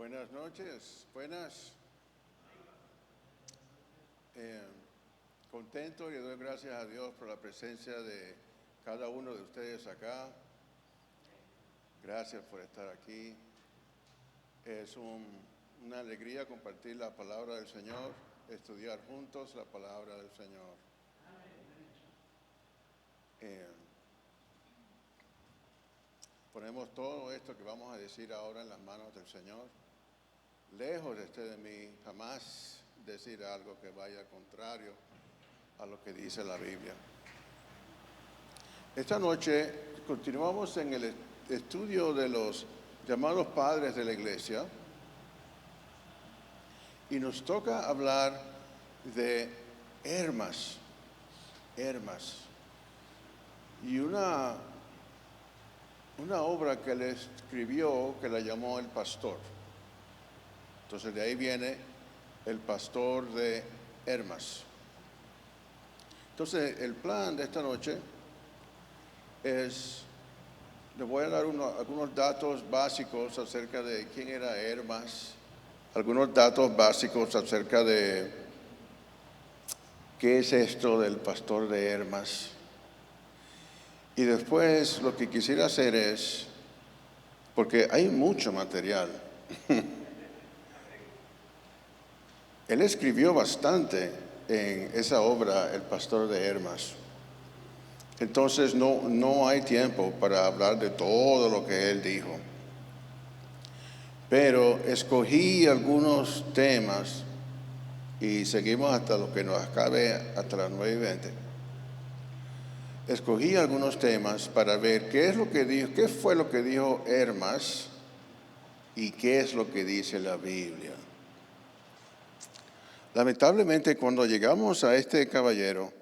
Buenas noches, buenas. Contento y doy gracias a Dios por la presencia de cada uno de ustedes acá. Gracias por estar aquí. Es una alegría compartir la palabra del Señor, estudiar juntos la palabra del Señor. Ponemos todo esto que vamos a decir ahora en las manos del Señor. Lejos esté de mí jamás decir algo que vaya contrario a lo que dice la Biblia. Esta noche continuamos en el estudio de los llamados padres de la iglesia y nos toca hablar de Hermas y una obra que él escribió que la llamó El Pastor. Entonces de ahí viene El Pastor de Hermas. Entonces el plan de esta noche es, les voy a dar algunos datos básicos acerca de quién era Hermas, algunos datos básicos acerca de qué es esto del Pastor de Hermas. Y después lo que quisiera hacer es, porque hay mucho material, él escribió bastante en esa obra, El Pastor de Hermas. Entonces no hay tiempo para hablar de todo lo que él dijo. Pero escogí algunos temas y seguimos hasta lo que nos acabe, hasta las 9:20. Escogí algunos temas para ver qué fue lo que dijo Hermas y qué es lo que dice la Biblia. Lamentablemente, cuando llegamos a este caballero,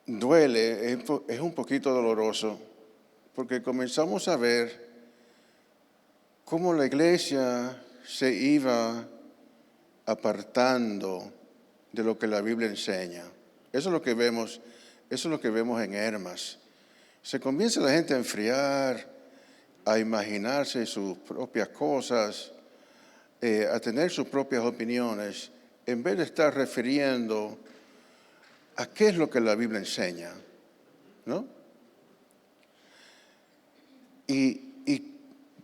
duele, es un poquito doloroso, porque comenzamos a ver cómo la iglesia se iba apartando de lo que la Biblia enseña. Eso es lo que vemos en Hermas. Se comienza la gente a enfriar, a imaginarse sus propias cosas, a tener sus propias opiniones, en vez de estar refiriendo a qué es lo que la Biblia enseña, ¿no? Y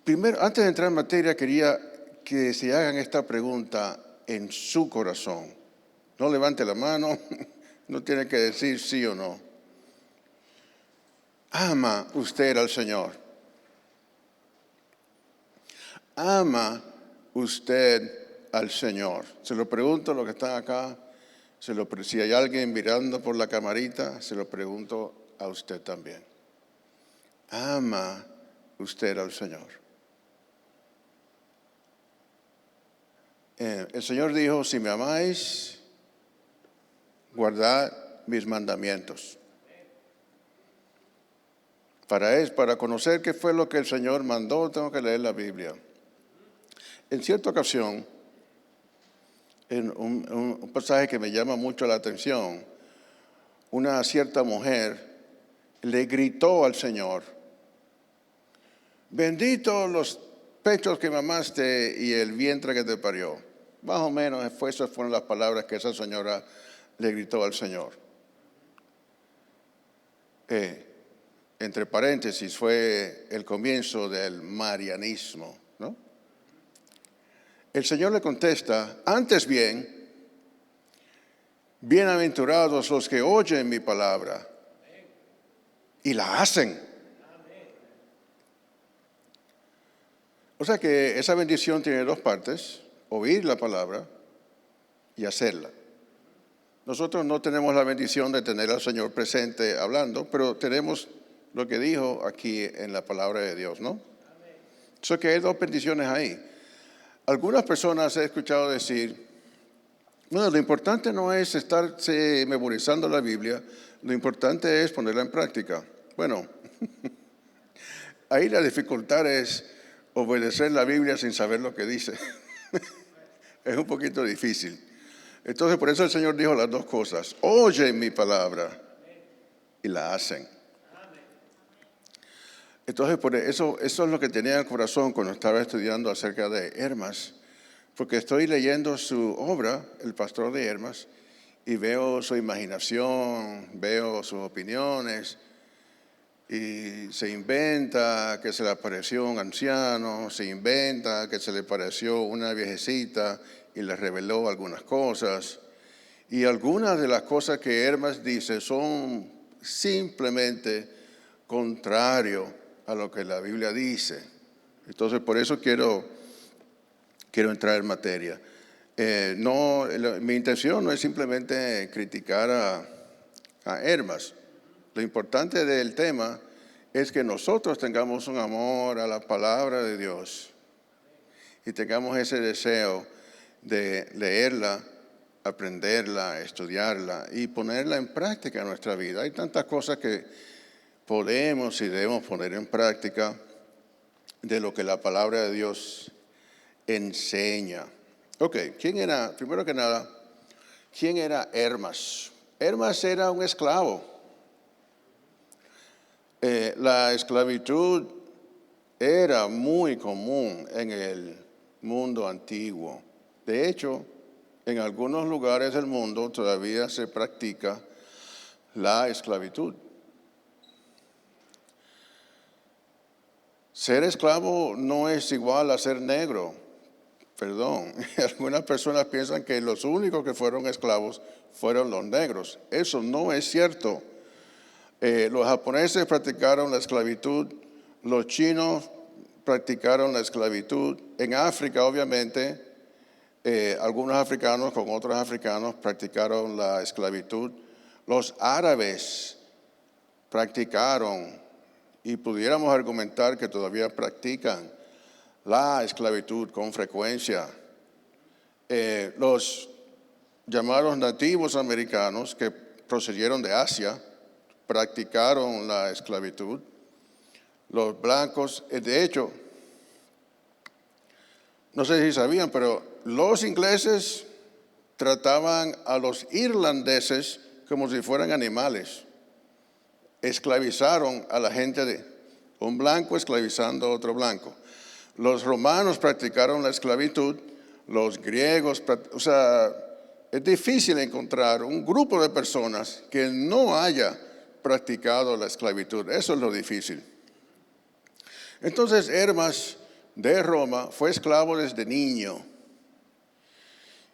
primero, antes de entrar en materia, quería que se hagan esta pregunta en su corazón. No levante la mano, no tiene que decir sí o no. ¿Ama usted al Señor? ¿Ama usted al Señor? Se lo pregunto a los que están acá. Si hay alguien mirando por la camarita, se lo pregunto a usted también. ¿Ama usted al Señor? El Señor dijo, si me amáis, guardad mis mandamientos. Para conocer qué fue lo que el Señor mandó, tengo que leer la Biblia. En cierta ocasión, en un pasaje que me llama mucho la atención, una cierta mujer le gritó al Señor, bendito los pechos que mamaste y el vientre que te parió. Más o menos esas fueron las palabras que esa señora le gritó al Señor. Entre paréntesis, fue el comienzo del marianismo, ¿no? El Señor le contesta, antes bien, bienaventurados los que oyen mi palabra y la hacen. O sea que esa bendición tiene dos partes, oír la palabra y hacerla. Nosotros no tenemos la bendición de tener al Señor presente hablando, pero tenemos lo que dijo aquí en la palabra de Dios, ¿no? O sea que hay dos bendiciones ahí. Algunas personas he escuchado decir, bueno, lo importante no es estarse memorizando la Biblia, lo importante es ponerla en práctica. Bueno, ahí la dificultad es obedecer la Biblia sin saber lo que dice. Es un poquito difícil. Entonces, por eso el Señor dijo las dos cosas. Oyen mi palabra y la hacen. Entonces, por eso es lo que tenía en el corazón cuando estaba estudiando acerca de Hermas, porque estoy leyendo su obra, El Pastor de Hermas, y veo su imaginación, veo sus opiniones, y se inventa que se le apareció un anciano, se inventa que se le apareció una viejecita y le reveló algunas cosas. Y algunas de las cosas que Hermas dice son simplemente contrario a lo que la Biblia dice. Entonces, por eso quiero entrar en materia. Mi intención no es simplemente criticar a Hermas. Lo importante del tema es que nosotros tengamos un amor a la palabra de Dios y tengamos ese deseo de leerla, aprenderla, estudiarla y ponerla en práctica en nuestra vida. Hay tantas cosas que podemos y debemos poner en práctica de lo que la palabra de Dios enseña. Ok, primero que nada, quién era Hermas? Hermas era un esclavo. La esclavitud era muy común en el mundo antiguo. De hecho, en algunos lugares del mundo todavía se practica la esclavitud. Ser esclavo no es igual a ser negro. Perdón, algunas personas piensan que los únicos que fueron esclavos fueron los negros. Eso no es cierto. Los japoneses practicaron la esclavitud, los chinos practicaron la esclavitud. En África, obviamente, algunos africanos con otros africanos practicaron la esclavitud. Los árabes practicaron, y pudiéramos argumentar que todavía practican la esclavitud con frecuencia. Los llamados nativos americanos que procedieron de Asia practicaron la esclavitud. Los blancos, de hecho, no sé si sabían, pero los ingleses trataban a los irlandeses como si fueran animales. Esclavizaron a la gente de un blanco esclavizando a otro blanco. Los romanos practicaron la esclavitud, los griegos, o sea, es difícil encontrar un grupo de personas que no haya practicado la esclavitud. Eso es lo difícil. Entonces, Hermas de Roma fue esclavo desde niño.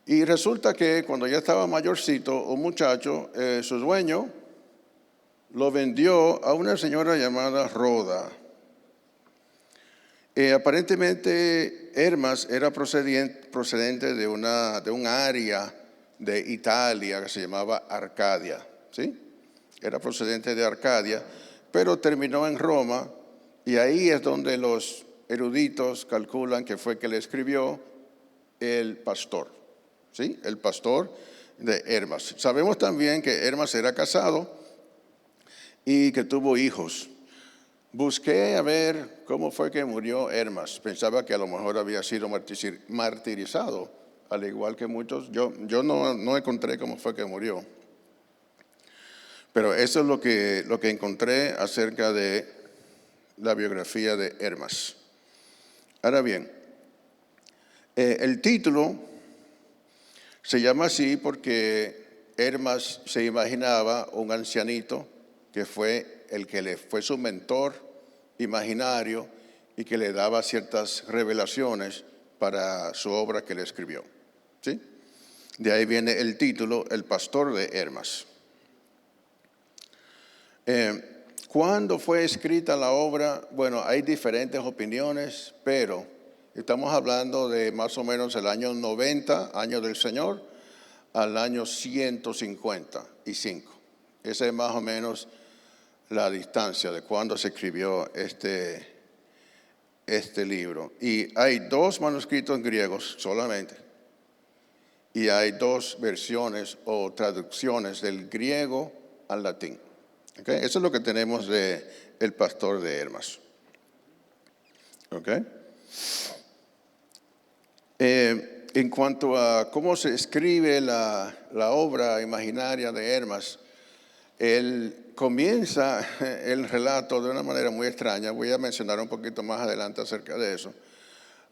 Y resulta que cuando ya estaba mayorcito, un muchacho, su dueño, lo vendió a una señora llamada Roda. Aparentemente, Hermas era procedente de un área de Italia que se llamaba Arcadia, ¿sí? Era procedente de Arcadia, pero terminó en Roma, y ahí es donde los eruditos calculan que fue que le escribió el pastor, ¿sí? El pastor de Hermas. Sabemos también que Hermas era casado y que tuvo hijos. Busqué a ver cómo fue que murió Hermas. Pensaba que a lo mejor había sido martirizado, al igual que muchos. Yo no encontré cómo fue que murió. Pero eso es lo que encontré acerca de la biografía de Hermas. Ahora bien, el título se llama así porque Hermas se imaginaba un ancianito que fue el que le fue su mentor imaginario y que le daba ciertas revelaciones para su obra que le escribió, ¿sí? De ahí viene el título, El Pastor de Hermas. ¿Cuándo fue escrita la obra? Bueno, hay diferentes opiniones, pero estamos hablando de más o menos el año 90, año del Señor, al año 155. Esa es más o menos la distancia de cuando se escribió este libro. Y hay 2 manuscritos griegos solamente. Y hay 2 versiones o traducciones del griego al latín. ¿Okay? Eso es lo que tenemos de El Pastor de Hermas. ¿Okay? En cuanto a cómo se escribe la obra imaginaria de Hermas, él comienza el relato de una manera muy extraña. Voy a mencionar un poquito más adelante acerca de eso.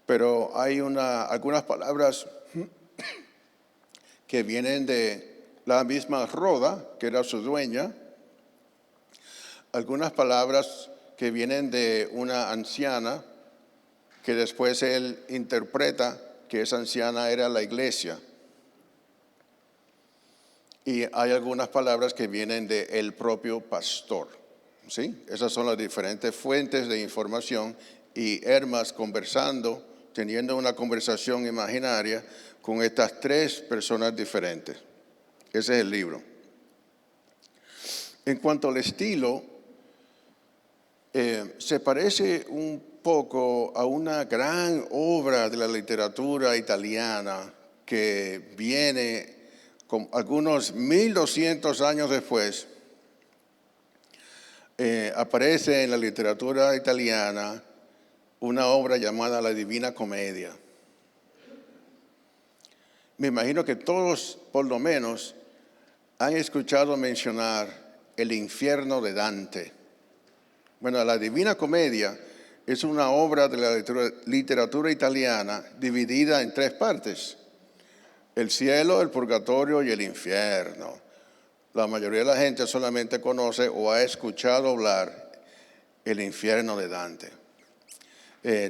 Pero hay algunas palabras que vienen de la misma Roda, que era su dueña. Algunas palabras que vienen de una anciana, que después él interpreta que esa anciana era la iglesia. Y hay algunas palabras que vienen del propio pastor, ¿sí? Esas son las diferentes fuentes de información y Hermas conversando, teniendo una conversación imaginaria con estas tres personas diferentes. Ese es el libro. En cuanto al estilo, se parece un poco a una gran obra de la literatura italiana que viene con algunos 1200 años después. Aparece en la literatura italiana una obra llamada La Divina Comedia. Me imagino que todos, por lo menos, han escuchado mencionar el infierno de Dante. Bueno, La Divina Comedia es una obra de la literatura italiana dividida en tres partes: el cielo, el purgatorio y el infierno. La mayoría de la gente solamente conoce o ha escuchado hablar el infierno de Dante.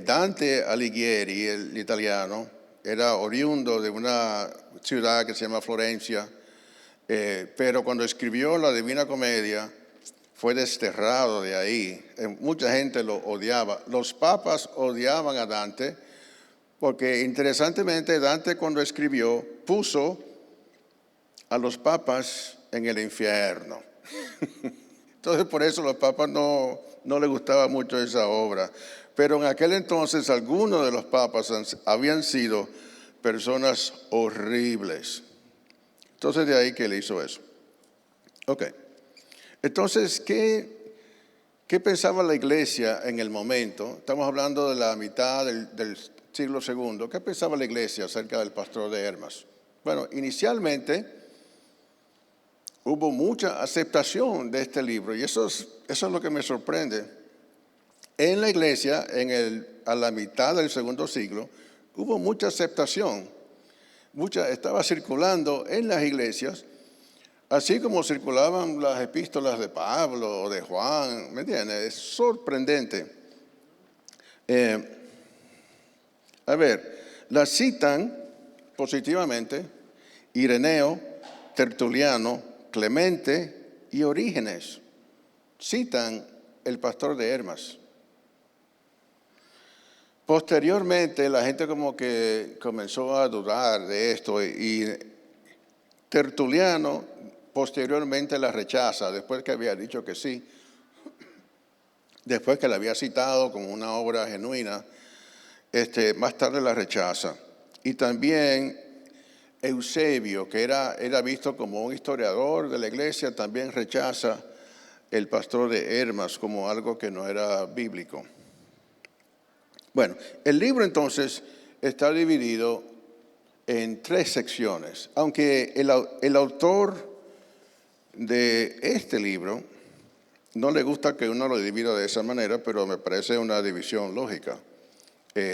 Dante Alighieri, el italiano, era oriundo de una ciudad que se llama Florencia, pero cuando escribió la Divina Comedia fue desterrado de ahí. Mucha gente lo odiaba. Los papas odiaban a Dante porque, interesantemente, Dante cuando escribió puso a los papas en el infierno. Entonces, por eso a los papas no les gustaba mucho esa obra. Pero en aquel entonces algunos de los papas habían sido personas horribles. Entonces, de ahí que él hizo eso. Ok. Entonces, ¿qué pensaba la iglesia en el momento? Estamos hablando de la mitad del siglo II. ¿Qué pensaba la iglesia acerca del pastor de Hermas? Bueno, inicialmente hubo mucha aceptación de este libro y eso es lo que me sorprende. En la iglesia, a la mitad del segundo siglo, hubo mucha aceptación. Estaba circulando en las iglesias, así como circulaban las epístolas de Pablo o de Juan, ¿me entiendes? Es sorprendente. La citan positivamente Ireneo, Tertuliano, Clemente y Orígenes. Citan el pastor de Hermas. Posteriormente la gente como que comenzó a dudar de esto y Tertuliano posteriormente la rechaza, después que había dicho que sí, después que la había citado como una obra genuina, más tarde la rechaza. Y también Eusebio, que era visto como un historiador de la iglesia, también rechaza el pastor de Hermas como algo que no era bíblico. Bueno, el libro entonces está dividido en tres secciones, aunque el autor de este libro no le gusta que uno lo divida de esa manera, pero me parece una división lógica.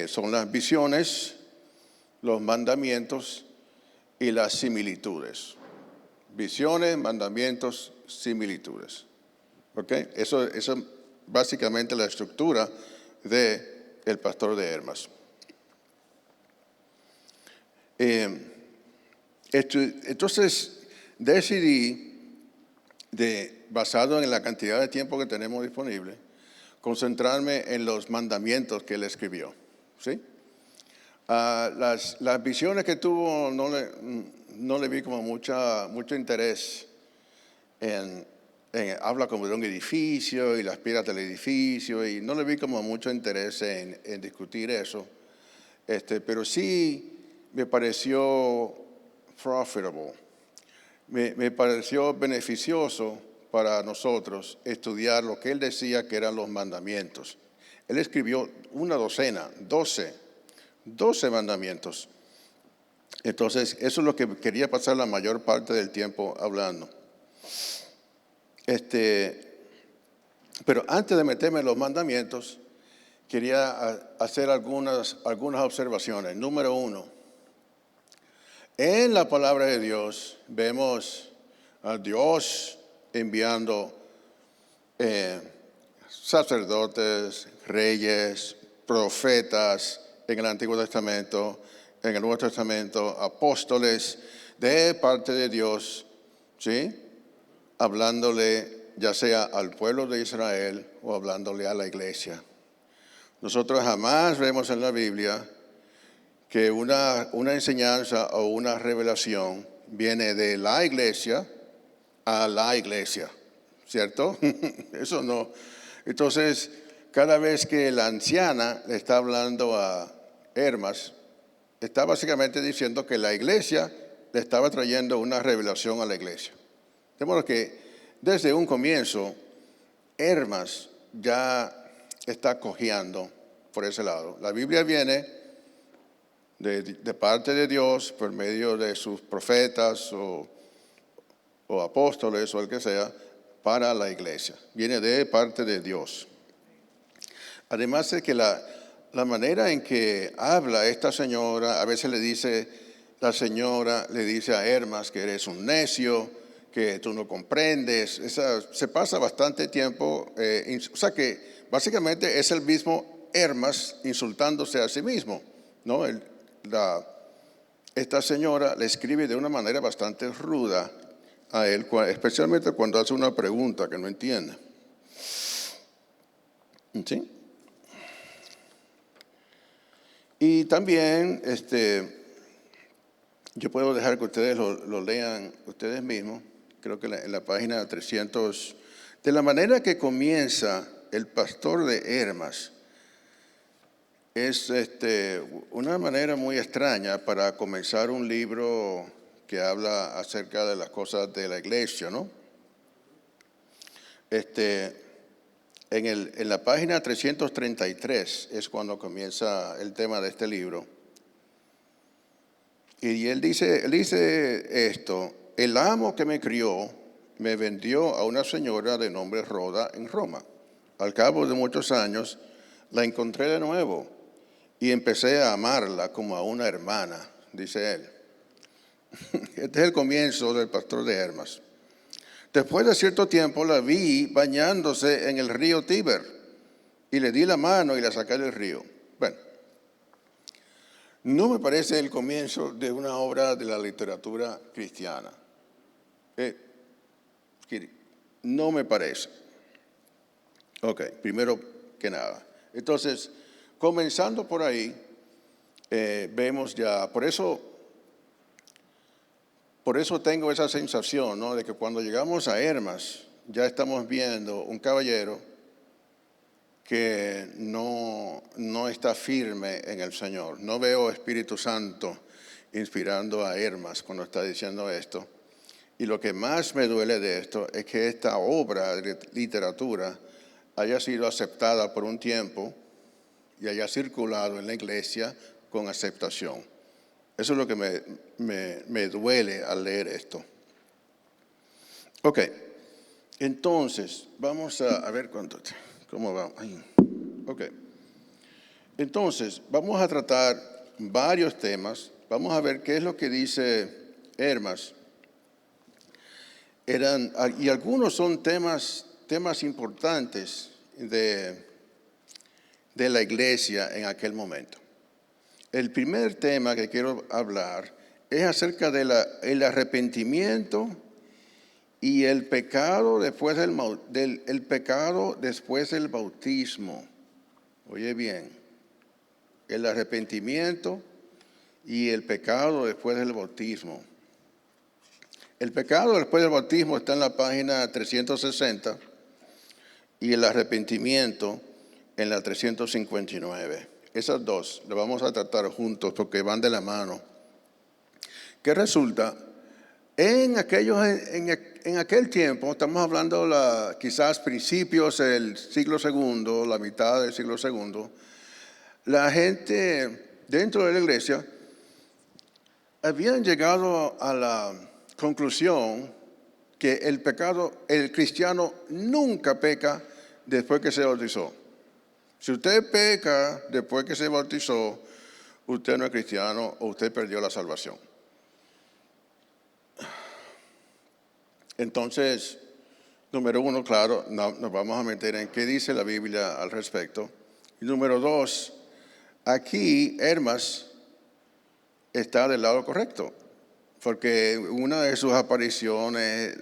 Son las visiones, los mandamientos y las similitudes. Visiones, mandamientos, similitudes. ¿Ok? Eso es básicamente la estructura del pastor de Hermas. Entonces decidí, basado en la cantidad de tiempo que tenemos disponible, concentrarme en los mandamientos que él escribió. ¿Sí? Las visiones que tuvo no le vi como mucho interés habla como de un edificio y las piedras del edificio y no le vi como mucho interés en discutir eso. Pero sí me pareció profitable, me pareció beneficioso para nosotros estudiar lo que él decía que eran los mandamientos. Él escribió una docena, 12 mandamientos. Entonces, eso es lo que quería pasar la mayor parte del tiempo hablando. Pero antes de meterme en los mandamientos, quería hacer algunas observaciones. Número uno, en la palabra de Dios vemos a Dios enviando sacerdotes, reyes, profetas en el Antiguo Testamento, en el Nuevo Testamento, apóstoles de parte de Dios, ¿sí? Hablándole ya sea al pueblo de Israel o hablándole a la iglesia. Nosotros jamás vemos en la Biblia que una enseñanza o una revelación viene de la iglesia a la iglesia, ¿cierto? Eso no. Entonces, cada vez que la anciana le está hablando a Hermas, está básicamente diciendo que la iglesia le estaba trayendo una revelación a la iglesia. De modo que desde un comienzo, Hermas ya está cojeando por ese lado. La Biblia viene de parte de Dios por medio de sus profetas o apóstoles o el que sea, para la iglesia. Viene de parte de Dios. Además de que la manera en que habla esta señora, a veces la señora le dice a Hermas que eres un necio, que tú no comprendes. Se pasa bastante tiempo, o sea que básicamente es el mismo Hermas insultándose a sí mismo, ¿no? Esta señora le escribe de una manera bastante ruda a él, especialmente cuando hace una pregunta que no entiende. ¿Sí? Y también, yo puedo dejar que ustedes lo lean ustedes mismos, creo que en la página 300, de la manera que comienza el pastor de Hermas. Es una manera muy extraña para comenzar un libro que habla acerca de las cosas de la iglesia, ¿no? En la página 333 es cuando comienza el tema de este libro. Y él dice esto: el amo que me crió me vendió a una señora de nombre Roda en Roma. Al cabo de muchos años la encontré de nuevo y empecé a amarla como a una hermana, dice él. Este es el comienzo del pastor de Hermas. Después de cierto tiempo la vi bañándose en el río Tíber y le di la mano y la saqué del río. Bueno, no me parece el comienzo de una obra de la literatura cristiana. No me parece. Ok, primero que nada. Entonces, comenzando por ahí, vemos ya, por eso tengo esa sensación, ¿no? De que cuando llegamos a Hermas, ya estamos viendo un caballero que no está firme en el Señor. No veo Espíritu Santo inspirando a Hermas cuando está diciendo esto. Y lo que más me duele de esto es que esta obra de literatura haya sido aceptada por un tiempo y haya circulado en la iglesia con aceptación. Eso es lo que me duele al leer esto. Ok, entonces, vamos a ver cómo va. Ok, entonces, vamos a tratar varios temas. Vamos a ver qué es lo que dice Hermas. Y algunos son temas importantes de la iglesia en aquel momento. El primer tema que quiero hablar es acerca del arrepentimiento y el pecado después el pecado después del bautismo. Oye bien, el arrepentimiento y el pecado después del bautismo. El pecado después del bautismo está en la página 360 y el arrepentimiento en la 359. Esas dos las vamos a tratar juntos porque van de la mano. ¿Qué resulta? En aquel tiempo, estamos hablando quizás principios del siglo II, la mitad del siglo II, la gente dentro de la iglesia habían llegado a la conclusión que el cristiano nunca peca después que se bautizó. Si usted peca después que se bautizó, usted no es cristiano o usted perdió la salvación. Entonces, número uno, claro, nos vamos a meter en qué dice la Biblia al respecto. Y número dos, aquí Hermas está del lado correcto, porque una de sus apariciones,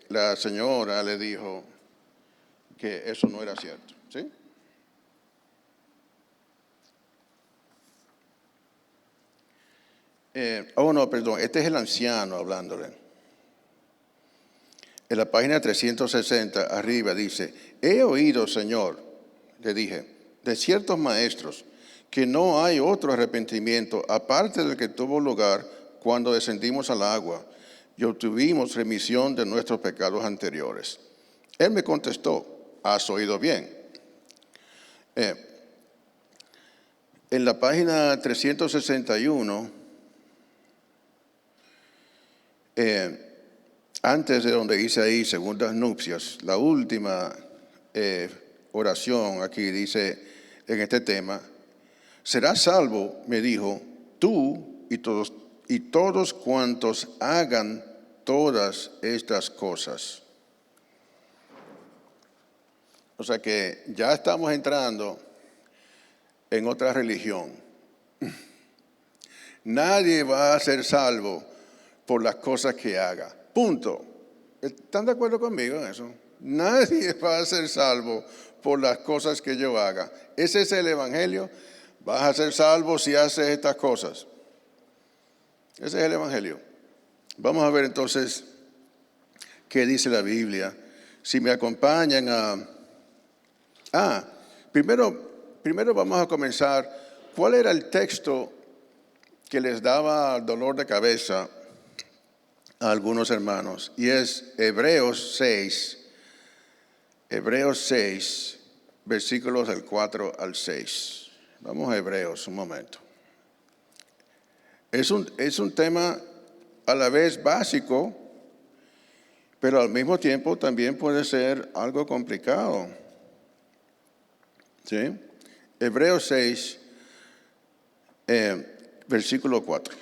la señora le dijo que eso no era cierto, ¿sí? No, perdón, este es el anciano hablándole. En la página 360 arriba dice, he oído, Señor, le dije, de ciertos maestros, que no hay otro arrepentimiento aparte del que tuvo lugar cuando descendimos al agua y obtuvimos remisión de nuestros pecados anteriores. Él me contestó, has oído bien. En la página 361, antes de donde dice ahí segundas nupcias, la última oración aquí dice en este tema, serás salvo, me dijo, tú y todos cuantos hagan todas estas cosas. O sea que ya estamos entrando en otra religión. Nadie va a ser salvo por las cosas que haga. Punto. ¿Están de acuerdo conmigo en eso? Nadie va a ser salvo por las cosas que yo haga. Ese es el Evangelio. Vas a ser salvo si haces estas cosas. Ese es el Evangelio. Vamos a ver entonces qué dice la Biblia. Si me acompañan primero vamos a comenzar. ¿Cuál era el texto que les daba dolor de cabeza a algunos hermanos? Y es Hebreos 6, versículos del 4 al 6. Vamos a Hebreos un momento. Es un tema a la vez básico, pero al mismo tiempo también puede ser algo complicado. ¿Sí? Hebreos 6, versículo 4.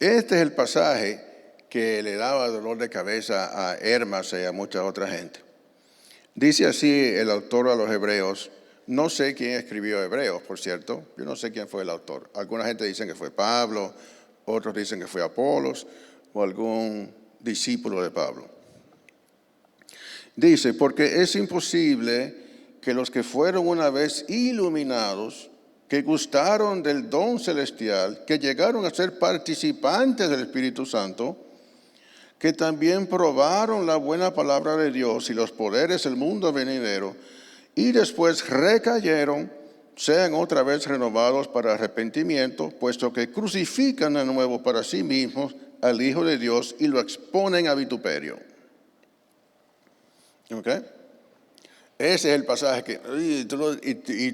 Este es el pasaje que le daba dolor de cabeza a Hermas y a mucha otra gente. Dice así el autor a los Hebreos, no sé quién escribió Hebreos, por cierto, yo no sé quién fue el autor. Alguna gente dice que fue Pablo, otros dicen que fue Apolos o algún discípulo de Pablo. Dice, porque es imposible que los que fueron una vez iluminados, que gustaron del don celestial, que llegaron a ser participantes del Espíritu Santo, que también probaron la buena palabra de Dios y los poderes del mundo venidero, y después recayeron, sean otra vez renovados para arrepentimiento, puesto que crucifican de nuevo para sí mismos al Hijo de Dios y lo exponen a vituperio. ¿Ok? Ese es el pasaje que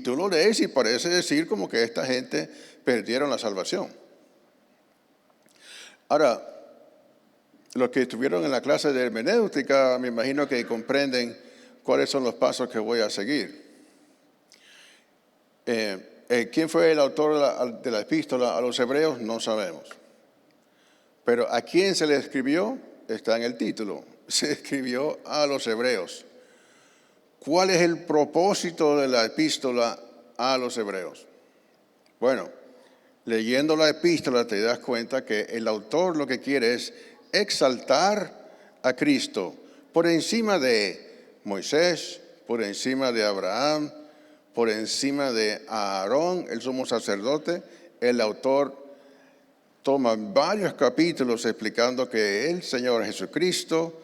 tú lo lees y parece decir como que esta gente perdieron la salvación. Ahora, los que estuvieron en la clase de hermenéutica, me imagino que comprenden cuáles son los pasos que voy a seguir. ¿Quién fue el autor de la epístola a los hebreos? No sabemos. Pero ¿a quién se le escribió? Está en el título. Se escribió a los hebreos. ¿Cuál es el propósito de la epístola a los hebreos? Bueno, leyendo la epístola te das cuenta que el autor lo que quiere es exaltar a Cristo por encima de Moisés, por encima de Abraham, por encima de Aarón, el sumo sacerdote. El autor toma varios capítulos explicando que el Señor Jesucristo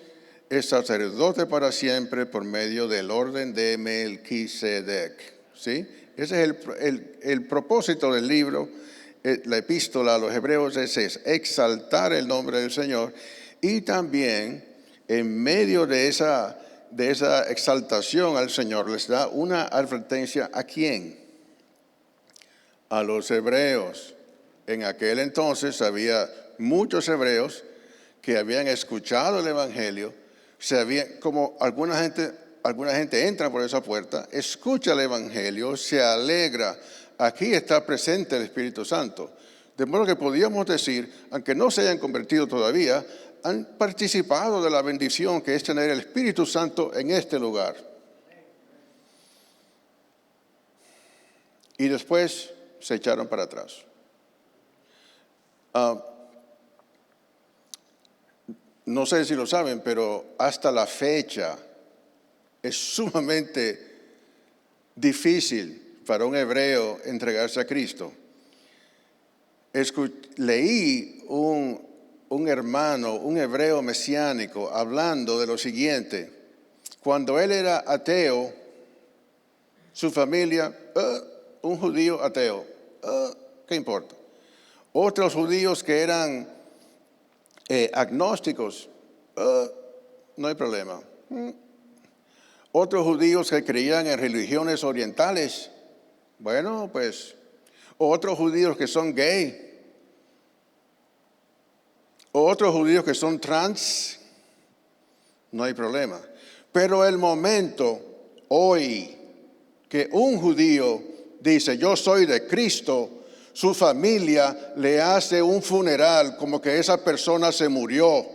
es sacerdote para siempre por medio del orden de Melquisedec. ¿Sí? Ese es el propósito del libro. La epístola a los hebreos es exaltar el nombre del Señor, y también en medio de esa exaltación al Señor les da una advertencia. ¿A quién? A los hebreos. En aquel entonces había muchos hebreos que habían escuchado el Evangelio, como alguna gente entra por esa puerta, escucha el Evangelio, se alegra. Aquí está presente el Espíritu Santo. De modo que podíamos decir, aunque no se hayan convertido todavía, han participado de la bendición que es tener el Espíritu Santo en este lugar. Y después se echaron para atrás. No sé si lo saben, pero hasta la fecha es sumamente difícil para un hebreo entregarse a Cristo. Leí un hermano, un hebreo mesiánico, hablando de lo siguiente. Cuando él era ateo, su familia, un judío ateo, ¿qué importa? Otros judíos que eran agnósticos, no hay problema. Otros judíos que creían en religiones orientales, bueno, pues, otros judíos que son gay, otros judíos que son trans, no hay problema. Pero el momento hoy que un judío dice, yo soy de Cristo, su familia le hace un funeral como que esa persona se murió.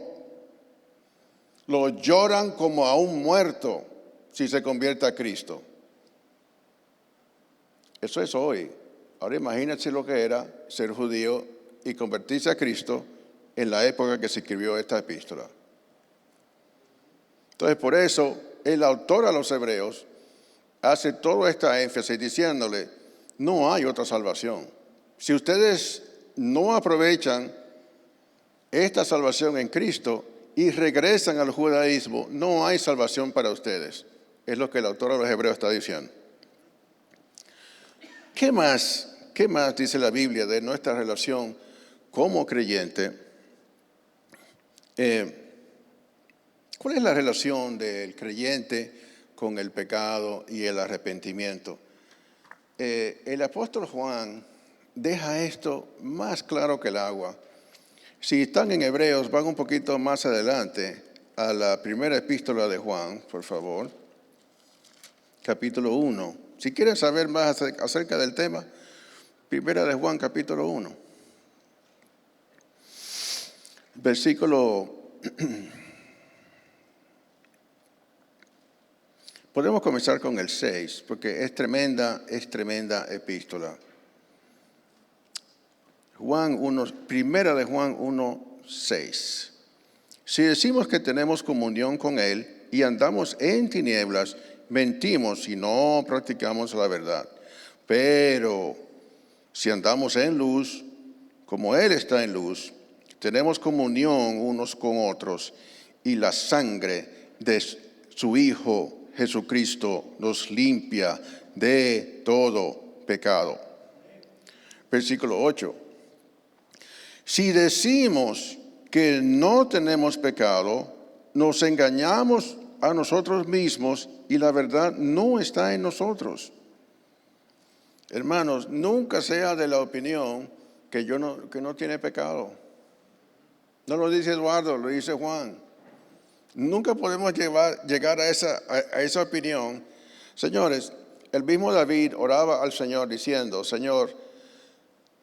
Lo lloran como a un muerto si se convierte a Cristo. Eso es hoy. Ahora imagínense lo que era ser judío y convertirse a Cristo en la época que se escribió esta epístola. Entonces, por eso, el autor a los Hebreos hace toda esta énfasis diciéndole, no hay otra salvación. Si ustedes no aprovechan esta salvación en Cristo y regresan al judaísmo, no hay salvación para ustedes. Es lo que el autor a los Hebreos está diciendo. ¿Qué más dice la Biblia de nuestra relación como creyente? ¿Cuál es la relación del creyente con el pecado y el arrepentimiento? El apóstol Juan deja esto más claro que el agua. Si están en Hebreos, van un poquito más adelante a la primera epístola de Juan, por favor, capítulo 1. Si quieren saber más acerca del tema, primera de Juan, capítulo 1. Versículo... Podemos comenzar con el 6, porque es tremenda epístola. Primera de Juan 1, 6. Si decimos que tenemos comunión con Él y andamos en tinieblas, mentimos y no practicamos la verdad. Pero si andamos en luz, como Él está en luz, tenemos comunión unos con otros y la sangre de su Hijo Jesucristo nos limpia de todo pecado. Versículo 8. Si decimos que no tenemos pecado, nos engañamos a nosotros mismos y la verdad no está en nosotros. Hermanos, nunca sea de la opinión que no tiene pecado. No lo dice Eduardo, lo dice Juan. Nunca podemos llegar a esa opinión. Señores, el mismo David oraba al Señor diciendo, Señor,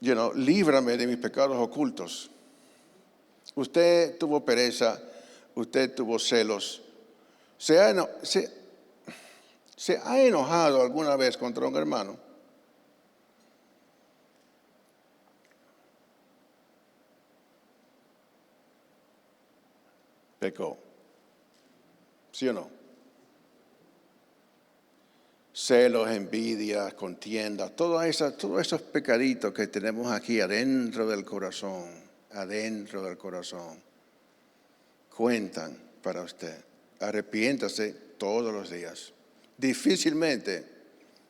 líbrame de mis pecados ocultos. Usted tuvo pereza, usted tuvo celos. ¿Se ha enojado alguna vez contra un hermano? Pecó. ¿Sí o no? Celos, envidias, contiendas, todos esos pecaditos que tenemos aquí adentro del corazón, cuentan para usted. Arrepiéntase todos los días. Difícilmente,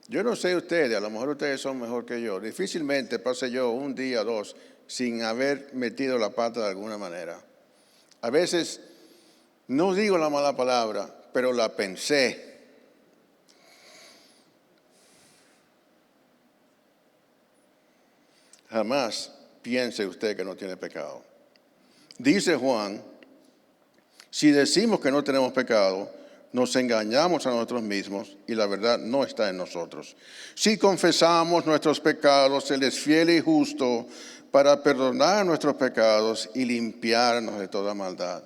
yo no sé ustedes, a lo mejor ustedes son mejor que yo, difícilmente pase yo un día o dos sin haber metido la pata de alguna manera. A veces, no digo la mala palabra, pero la pensé. Jamás piense usted que no tiene pecado. Dice Juan Si decimos que no tenemos pecado, nos engañamos a nosotros mismos y la verdad no está en nosotros. Si confesamos nuestros pecados, Él es fiel y justo para perdonar nuestros pecados y limpiarnos de toda maldad.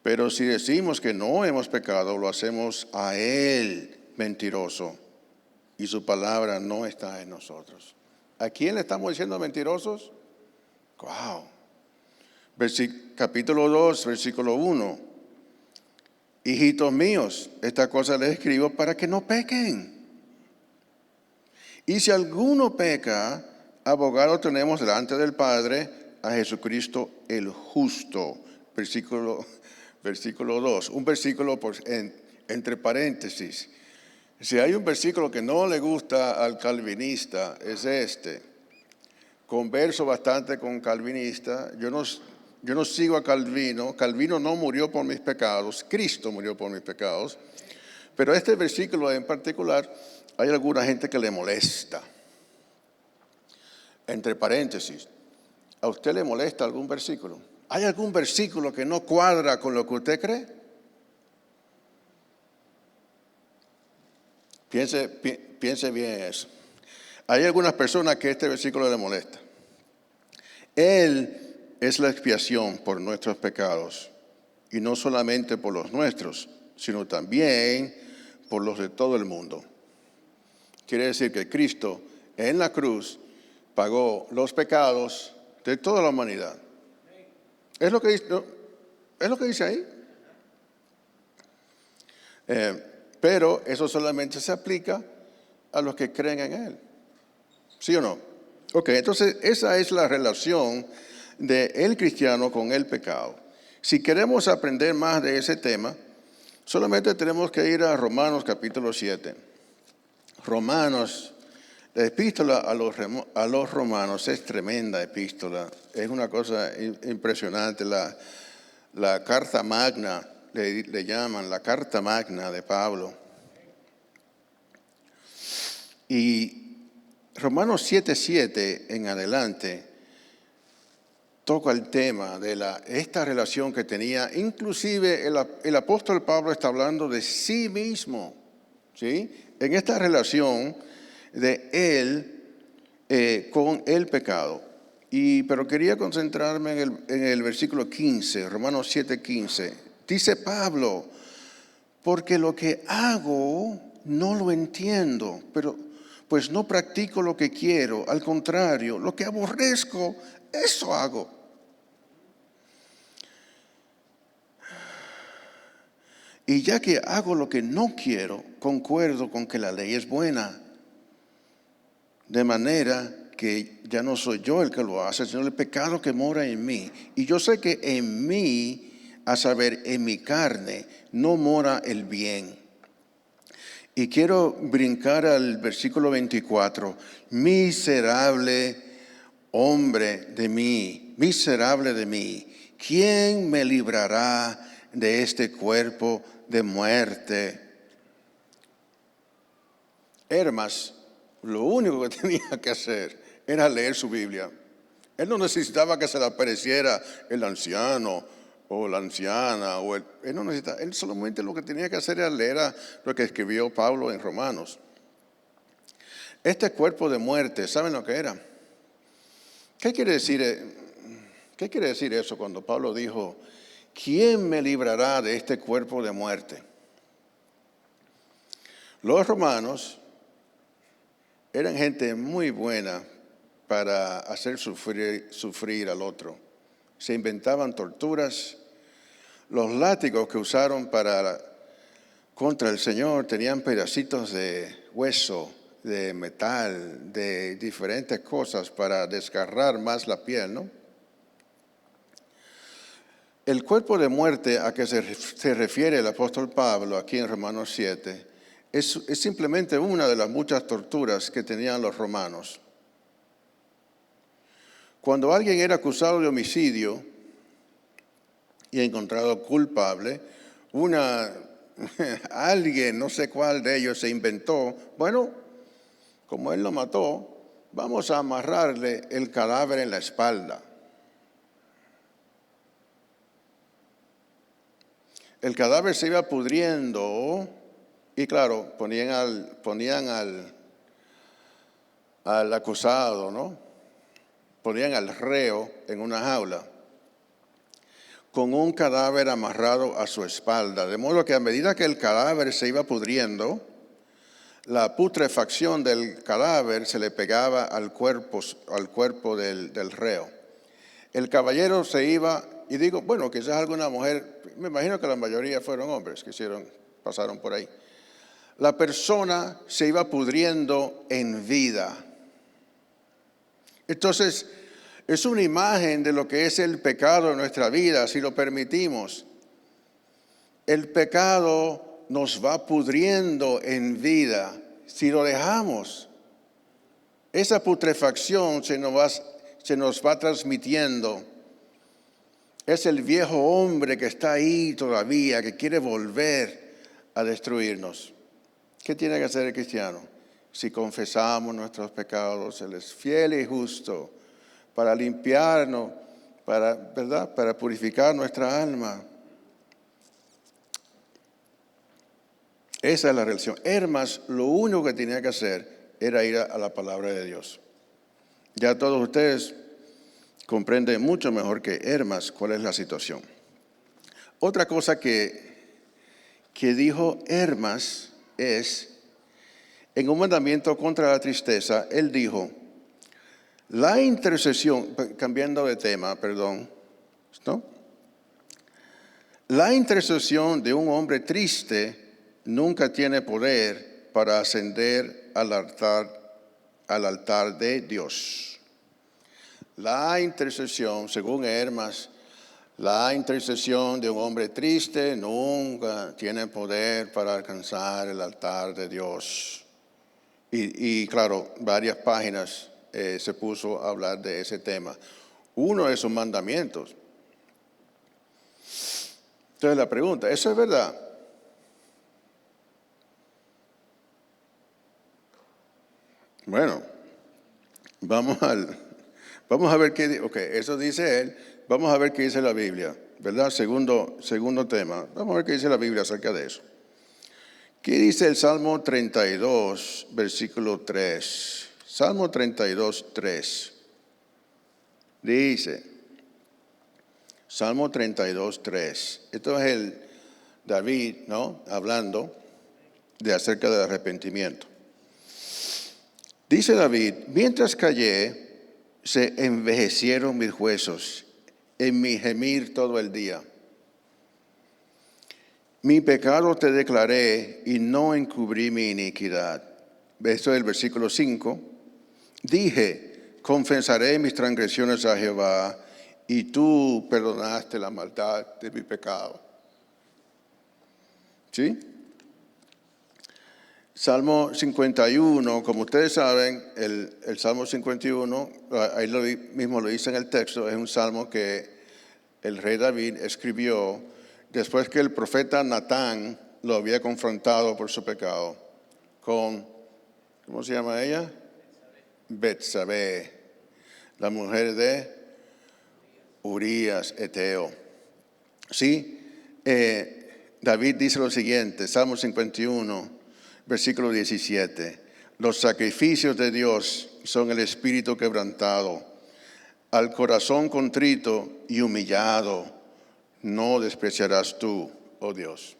Pero si decimos que no hemos pecado, lo hacemos a Él mentiroso y su palabra no está en nosotros. ¿A quién le estamos diciendo mentirosos? ¡Wow! Capítulo 2, versículo 1. Hijitos míos, esta cosa les escribo para que no pequen. Y si alguno peca, abogado tenemos delante del Padre a Jesucristo el justo. Versículo 2. Un versículo entre paréntesis. Si hay un versículo que no le gusta al calvinista, es este. Converso bastante con calvinista. Yo no sigo a Calvino. Calvino no murió por mis pecados. Cristo murió por mis pecados. Pero este versículo en particular, hay alguna gente que le molesta. Entre paréntesis, ¿a usted le molesta algún versículo? ¿Hay algún versículo que no cuadra con lo que usted cree? Piense bien eso. Hay algunas personas que este versículo le molesta. Él es la expiación por nuestros pecados, y no solamente por los nuestros, sino también por los de todo el mundo. Quiere decir que Cristo en la cruz pagó los pecados de toda la humanidad. ¿Es lo que dice ahí? Pero eso solamente se aplica a los que creen en Él. ¿Sí o no? Ok, entonces esa es la relación del cristiano con el pecado. Si queremos aprender más de ese tema, solamente tenemos que ir a Romanos capítulo 7. Romanos, la epístola a los romanos es tremenda epístola. Es una cosa impresionante. La carta magna, le llaman la carta magna de Pablo. Y Romanos 7:7 en adelante toca el tema de esta relación que tenía. Inclusive el apóstol Pablo está hablando de sí mismo, ¿sí? En esta relación de él con el pecado. Pero quería concentrarme en el versículo 15, Romanos 7:15. Dice Pablo, porque lo que hago no lo entiendo, pues no practico lo que quiero, al contrario, lo que aborrezco, eso hago. Y ya que hago lo que no quiero, concuerdo con que la ley es buena. De manera que ya no soy yo el que lo hace, sino el pecado que mora en mí. Y yo sé que en mí, a saber, en mi carne, no mora el bien. Y quiero brincar al versículo 24. Miserable hombre de mí, miserable de mí. ¿Quién me librará de este cuerpo de muerte? Hermas, lo único que tenía que hacer era leer su Biblia. Él no necesitaba que se le apareciera el anciano o la anciana. Él solamente lo que tenía que hacer era leer lo que escribió Pablo en Romanos. Este cuerpo de muerte, ¿saben lo que era? ¿Qué quiere decir eso cuando Pablo dijo, ¿quién me librará de este cuerpo de muerte? Los romanos eran gente muy buena para hacer sufrir al otro. Se inventaban torturas. Los látigos que usaron contra el Señor tenían pedacitos de hueso, de metal, de diferentes cosas para desgarrar más la piel, ¿no? El cuerpo de muerte a que se refiere el apóstol Pablo aquí en Romanos 7 es simplemente una de las muchas torturas que tenían los romanos. Cuando alguien era acusado de homicidio y encontrado culpable, alguien, no sé cuál de ellos, se inventó, bueno, como él lo mató, vamos a amarrarle el cadáver en la espalda. el cadáver se iba pudriendo y claro, ponían al acusado, ¿no? Ponían al reo en una jaula con un cadáver amarrado a su espalda, de modo que a medida que el cadáver se iba pudriendo, la putrefacción del cadáver se le pegaba al cuerpo del reo. El caballero se iba, y digo, bueno, quizás alguna mujer, me imagino que la mayoría fueron hombres que pasaron por ahí. La persona se iba pudriendo en vida. Entonces, es una imagen de lo que es el pecado en nuestra vida, si lo permitimos. El pecado nos va pudriendo en vida. Si lo dejamos, esa putrefacción se nos va transmitiendo. Es el viejo hombre que está ahí todavía, que quiere volver a destruirnos. ¿Qué tiene que hacer el cristiano? Si confesamos nuestros pecados, Él es fiel y justo para limpiarnos, ¿verdad? Para purificar nuestra alma. Esa es la relación. Hermas lo único que tenía que hacer era ir a la palabra de Dios. Ya todos ustedes comprenden mucho mejor que Hermas cuál es la situación. Otra cosa que dijo Hermas es, en un mandamiento contra la tristeza, él dijo, la intercesión, cambiando de tema, perdón, ¿no? La intercesión de un hombre triste nunca tiene poder para ascender al altar de Dios. La intercesión, según Hermas, la intercesión de un hombre triste nunca tiene poder para alcanzar el altar de Dios. Y claro, varias páginas se puso a hablar de ese tema. Uno de sus mandamientos. Entonces la pregunta, ¿eso es verdad? Bueno, vamos a ver qué dice. Ok, eso dice él. Vamos a ver qué dice la Biblia, ¿verdad? Segundo tema. Vamos a ver qué dice la Biblia acerca de eso. ¿Qué dice el Salmo 32, versículo 3? Salmo 32, 3. Dice, Salmo 32, 3. Esto es el David, ¿no? Hablando acerca del arrepentimiento. Dice David, mientras callé, se envejecieron mis huesos en mi gemir todo el día. Mi pecado te declaré y no encubrí mi iniquidad. Esto es el versículo 5. Dije, confesaré mis transgresiones a Jehová y tú perdonaste la maldad de mi pecado. ¿Sí? Salmo 51, como ustedes saben, el Salmo 51, ahí mismo lo dice en el texto, es un salmo que el rey David escribió después que el profeta Natán lo había confrontado por su pecado con, ¿cómo se llama ella? Betsabé, la mujer de Urías Eteo. Sí, David dice lo siguiente, Salmo 51, versículo 17. Los sacrificios de Dios son el espíritu quebrantado, al corazón contrito y humillado no despreciarás tú, oh Dios.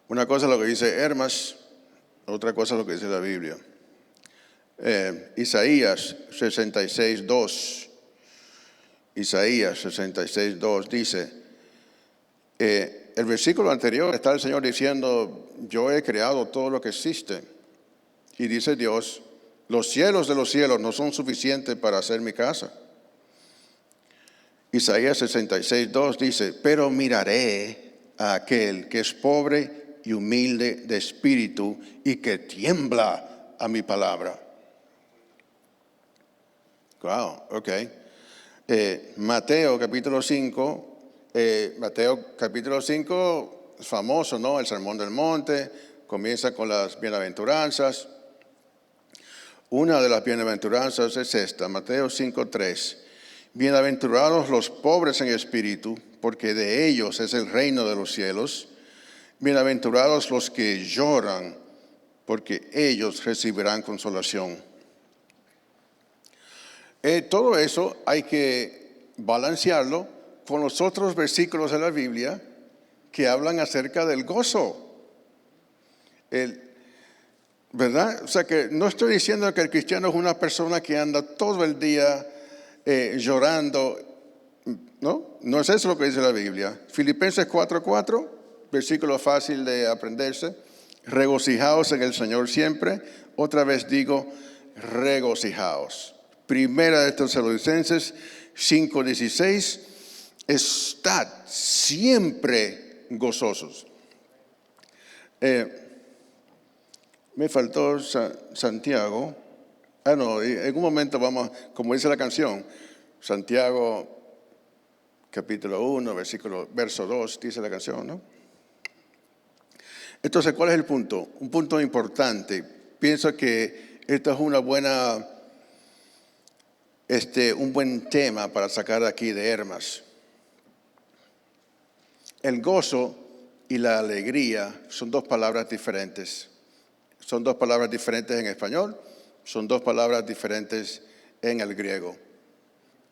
Una cosa es lo que dice Hermas, otra cosa es lo que dice la Biblia. Isaías 66, 2. Isaías 66, 2 dice, el versículo anterior está el Señor diciendo, yo he creado todo lo que existe. Y dice Dios, los cielos de los cielos no son suficientes para hacer mi casa. Isaías 66, 2 dice, pero miraré a aquel que es pobre y humilde de espíritu y que tiembla a mi palabra. Wow, ok. Mateo capítulo 5, Mateo capítulo 5 es famoso, ¿no? El Sermón del Monte, comienza con las bienaventuranzas. Una de las bienaventuranzas es esta, Mateo 5, 3. Bienaventurados los pobres en espíritu, porque de ellos es el reino de los cielos. Bienaventurados los que lloran, porque ellos recibirán consolación. Todo eso hay que balancearlo con los otros versículos de la Biblia que hablan acerca del gozo. ¿Verdad? O sea que no estoy diciendo que el cristiano es una persona que anda todo el día llorando. No es eso lo que dice la Biblia. Filipenses 4:4, versículo fácil de aprenderse. Regocijaos en el Señor siempre. Otra vez digo, regocijaos. Primera de Tesalonicenses 5:16, estad siempre gozosos. Me faltó Santiago. En un momento vamos, como dice la canción, Santiago capítulo 1, verso 2, dice la canción, ¿no? Entonces, ¿cuál es el punto? Un punto importante. Pienso que esto es un buen tema para sacar de aquí de Hermas. El gozo y la alegría son dos palabras diferentes. Son dos palabras diferentes en español, son dos palabras diferentes en el griego.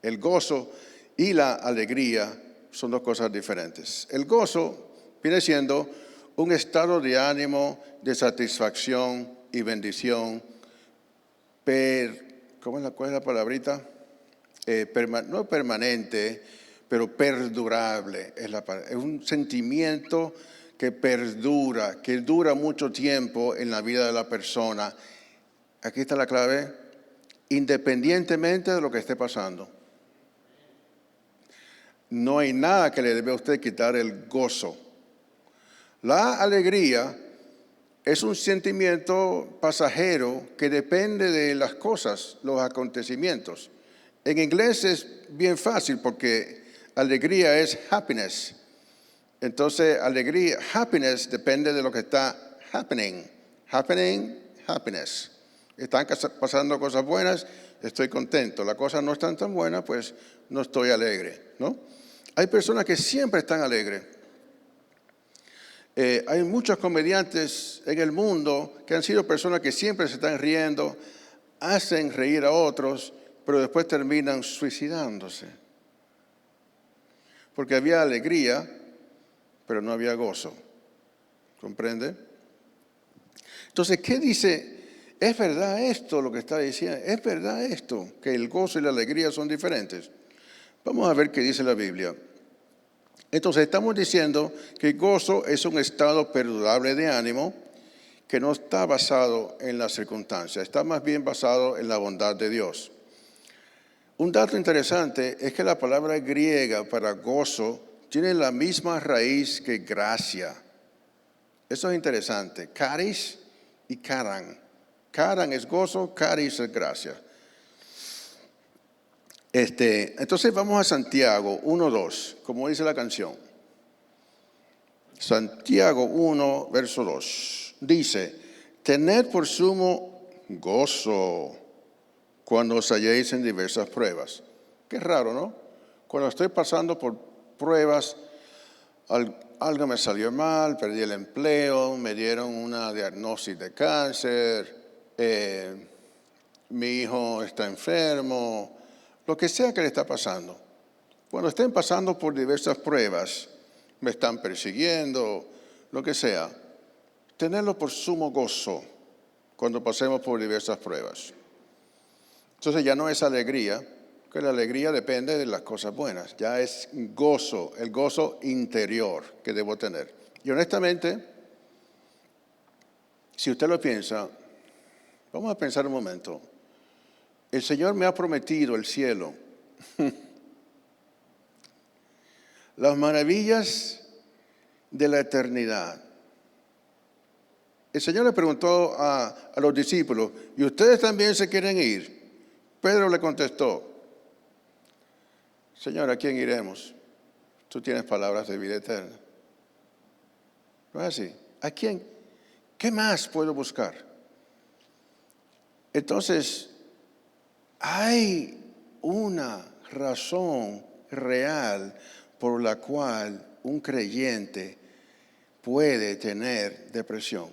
El gozo y la alegría son dos cosas diferentes. El gozo viene siendo un estado de ánimo, de satisfacción y bendición, ¿cuál es la palabrita? No permanente, pero perdurable. Es un sentimiento que perdura, que dura mucho tiempo en la vida de la persona. Aquí está la clave, independientemente de lo que esté pasando. No hay nada que le debe a usted quitar el gozo. La alegría es un sentimiento pasajero que depende de las cosas, los acontecimientos. En inglés es bien fácil porque alegría es happiness. Entonces, alegría, happiness depende de lo que está happening. Happening, happiness. Están pasando cosas buenas, estoy contento. Las cosas no están tan buenas, pues no estoy alegre, ¿no? Hay personas que siempre están alegres. Hay muchos comediantes en el mundo que han sido personas que siempre se están riendo, hacen reír a otros, pero después terminan suicidándose. Porque había alegría, pero no había gozo. ¿Comprende? Entonces, ¿qué dice? ¿Es verdad esto lo que está diciendo? ¿Es verdad esto? Que el gozo y la alegría son diferentes. Vamos a ver qué dice la Biblia. Entonces, estamos diciendo que el gozo es un estado perdurable de ánimo que no está basado en las circunstancias, está más bien basado en la bondad de Dios. Un dato interesante es que la palabra griega para gozo tiene la misma raíz que gracia. Eso es interesante. Charis y charan. Charan es gozo, charis es gracia. Entonces vamos a Santiago 1:2, como dice la canción. Santiago 1, verso 2. Dice, tened por sumo gozo cuando os halléis en diversas pruebas. Qué raro, ¿no? Cuando estoy pasando por pruebas, algo me salió mal, perdí el empleo, me dieron una diagnosis de cáncer, mi hijo está enfermo, lo que sea que le está pasando. Cuando estén pasando por diversas pruebas, me están persiguiendo, lo que sea, tenerlo por sumo gozo cuando pasemos por diversas pruebas. Entonces ya no es alegría, que la alegría depende de las cosas buenas, ya es gozo, el gozo interior que debo tener. Y honestamente, si usted lo piensa, vamos a pensar un momento, el Señor me ha prometido el cielo, las maravillas de la eternidad. El Señor le preguntó a los discípulos, ¿y ustedes también se quieren ir? Pedro le contestó, Señor, ¿a quién iremos? Tú tienes palabras de vida eterna. ¿No es así? ¿A quién? ¿Qué más puedo buscar? Entonces, hay una razón real por la cual un creyente puede tener depresión.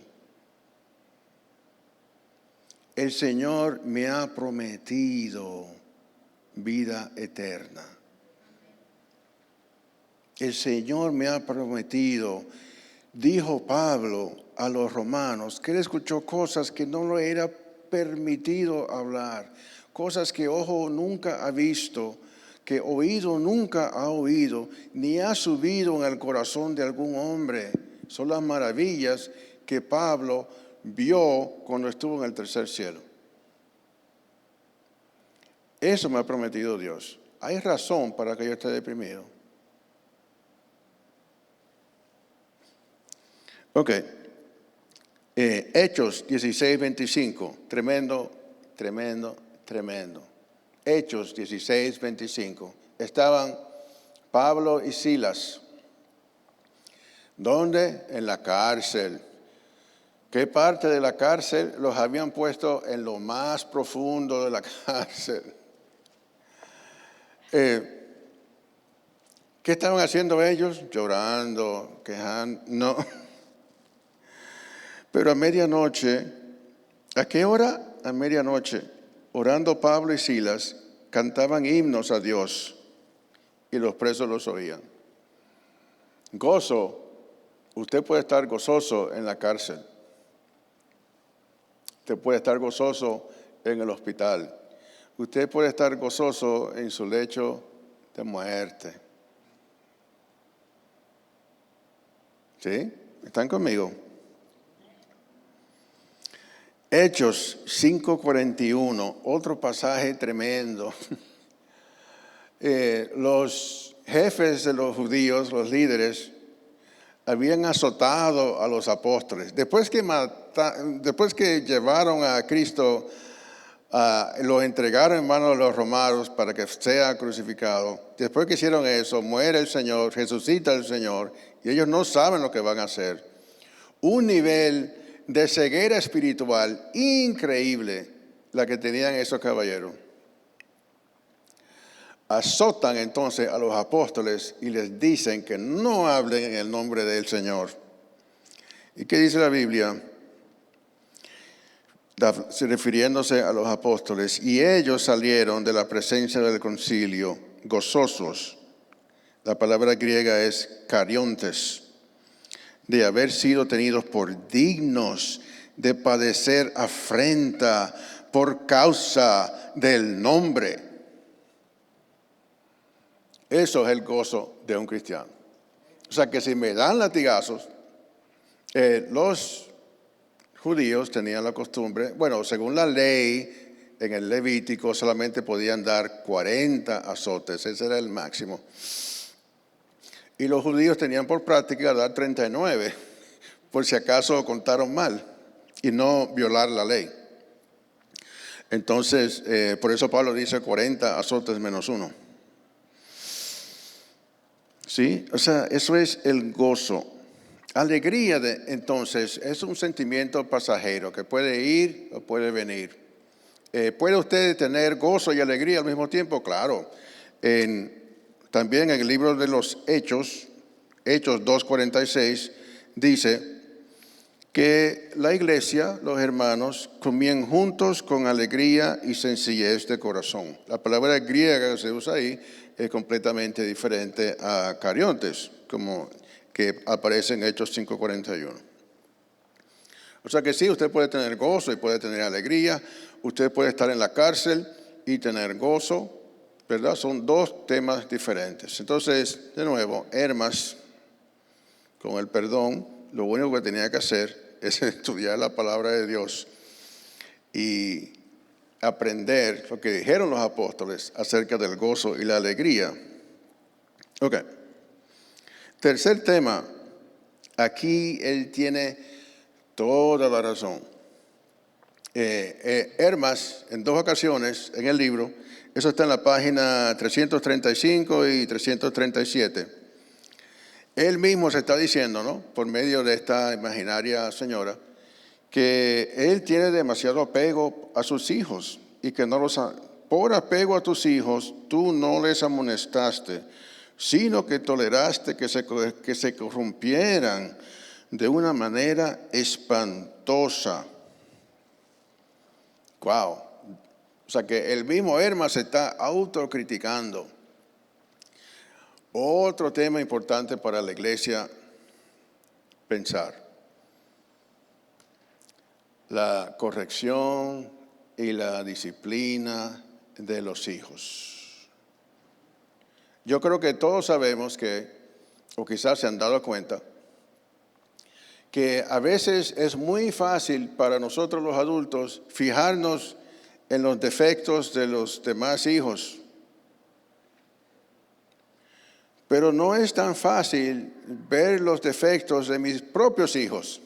El Señor me ha prometido vida eterna. El Señor me ha prometido, dijo Pablo a los romanos, que él escuchó cosas que no le era permitido hablar, cosas que ojo nunca ha visto, que oído nunca ha oído, ni ha subido en el corazón de algún hombre. Son las maravillas que Pablo vio cuando estuvo en el tercer cielo. Eso me ha prometido Dios. Hay razón para que yo esté deprimido. Ok. Hechos 16:25. Tremendo. Hechos 16:25. Estaban Pablo y Silas. ¿Dónde? En la cárcel. ¿Qué parte de la cárcel? Los habían puesto en lo más profundo de la cárcel. ¿Qué estaban haciendo ellos? Llorando, quejando. No. Pero a medianoche, ¿a qué hora? A medianoche, orando Pablo y Silas, cantaban himnos a Dios y los presos los oían. Gozo. Usted puede estar gozoso en la cárcel. Usted puede estar gozoso en el hospital. Usted puede estar gozoso en su lecho de muerte. ¿Sí? ¿Están conmigo? Hechos 5:41, otro pasaje tremendo. Los jefes de los judíos, los líderes, habían azotado a los apóstoles. Después que llevaron a Cristo, lo entregaron en manos de los romanos para que sea crucificado. Después que hicieron eso, muere el Señor, resucita el Señor, y ellos no saben lo que van a hacer. Un nivel de ceguera espiritual increíble la que tenían esos caballeros. Azotan entonces a los apóstoles y les dicen que no hablen en el nombre del Señor. ¿Y qué dice la Biblia? Refiriéndose a los apóstoles, y ellos salieron de la presencia del concilio gozosos. La palabra griega es cariontes, de haber sido tenidos por dignos de padecer afrenta por causa del nombre. Eso es el gozo de un cristiano. O sea que si me dan latigazos, los judíos tenían la costumbre, bueno, según la ley, en el Levítico solamente podían dar 40 azotes, ese era el máximo. Y los judíos tenían por práctica dar 39, por si acaso contaron mal y no violar la ley. Entonces, por eso Pablo dice 40 azotes menos uno. ¿Sí? O sea, eso es el gozo. Alegría, entonces, es un sentimiento pasajero que puede ir o puede venir. ¿Puede usted tener gozo y alegría al mismo tiempo? Claro. También en el libro de los Hechos 2:46, dice que la iglesia, los hermanos, comían juntos con alegría y sencillez de corazón. La palabra griega que se usa ahí es completamente diferente a cariontes, como que aparece en Hechos 5:41. O sea que sí, usted puede tener gozo y puede tener alegría. Usted puede estar en la cárcel y tener gozo, ¿verdad? Son dos temas diferentes. Entonces, de nuevo, Hermas, con el perdón, lo único que tenía que hacer es estudiar la palabra de Dios y aprender lo que dijeron los apóstoles acerca del gozo y la alegría. Ok. Tercer tema. Aquí él tiene toda la razón. Hermas, en dos ocasiones en el libro, eso está en la página 335 y 337. Él mismo se está diciendo, ¿no? Por medio de esta imaginaria señora, que él tiene demasiado apego a sus hijos y que por apego a tus hijos, tú no les amonestaste sino que toleraste que se corrompieran de una manera espantosa. Wow. O sea que el mismo Hermas se está autocriticando. Otro tema importante para la iglesia pensar. La corrección y la disciplina de los hijos. Yo creo que todos sabemos que, o quizás se han dado cuenta, que a veces es muy fácil para nosotros los adultos fijarnos en los defectos de los demás hijos. Pero no es tan fácil ver los defectos de mis propios hijos.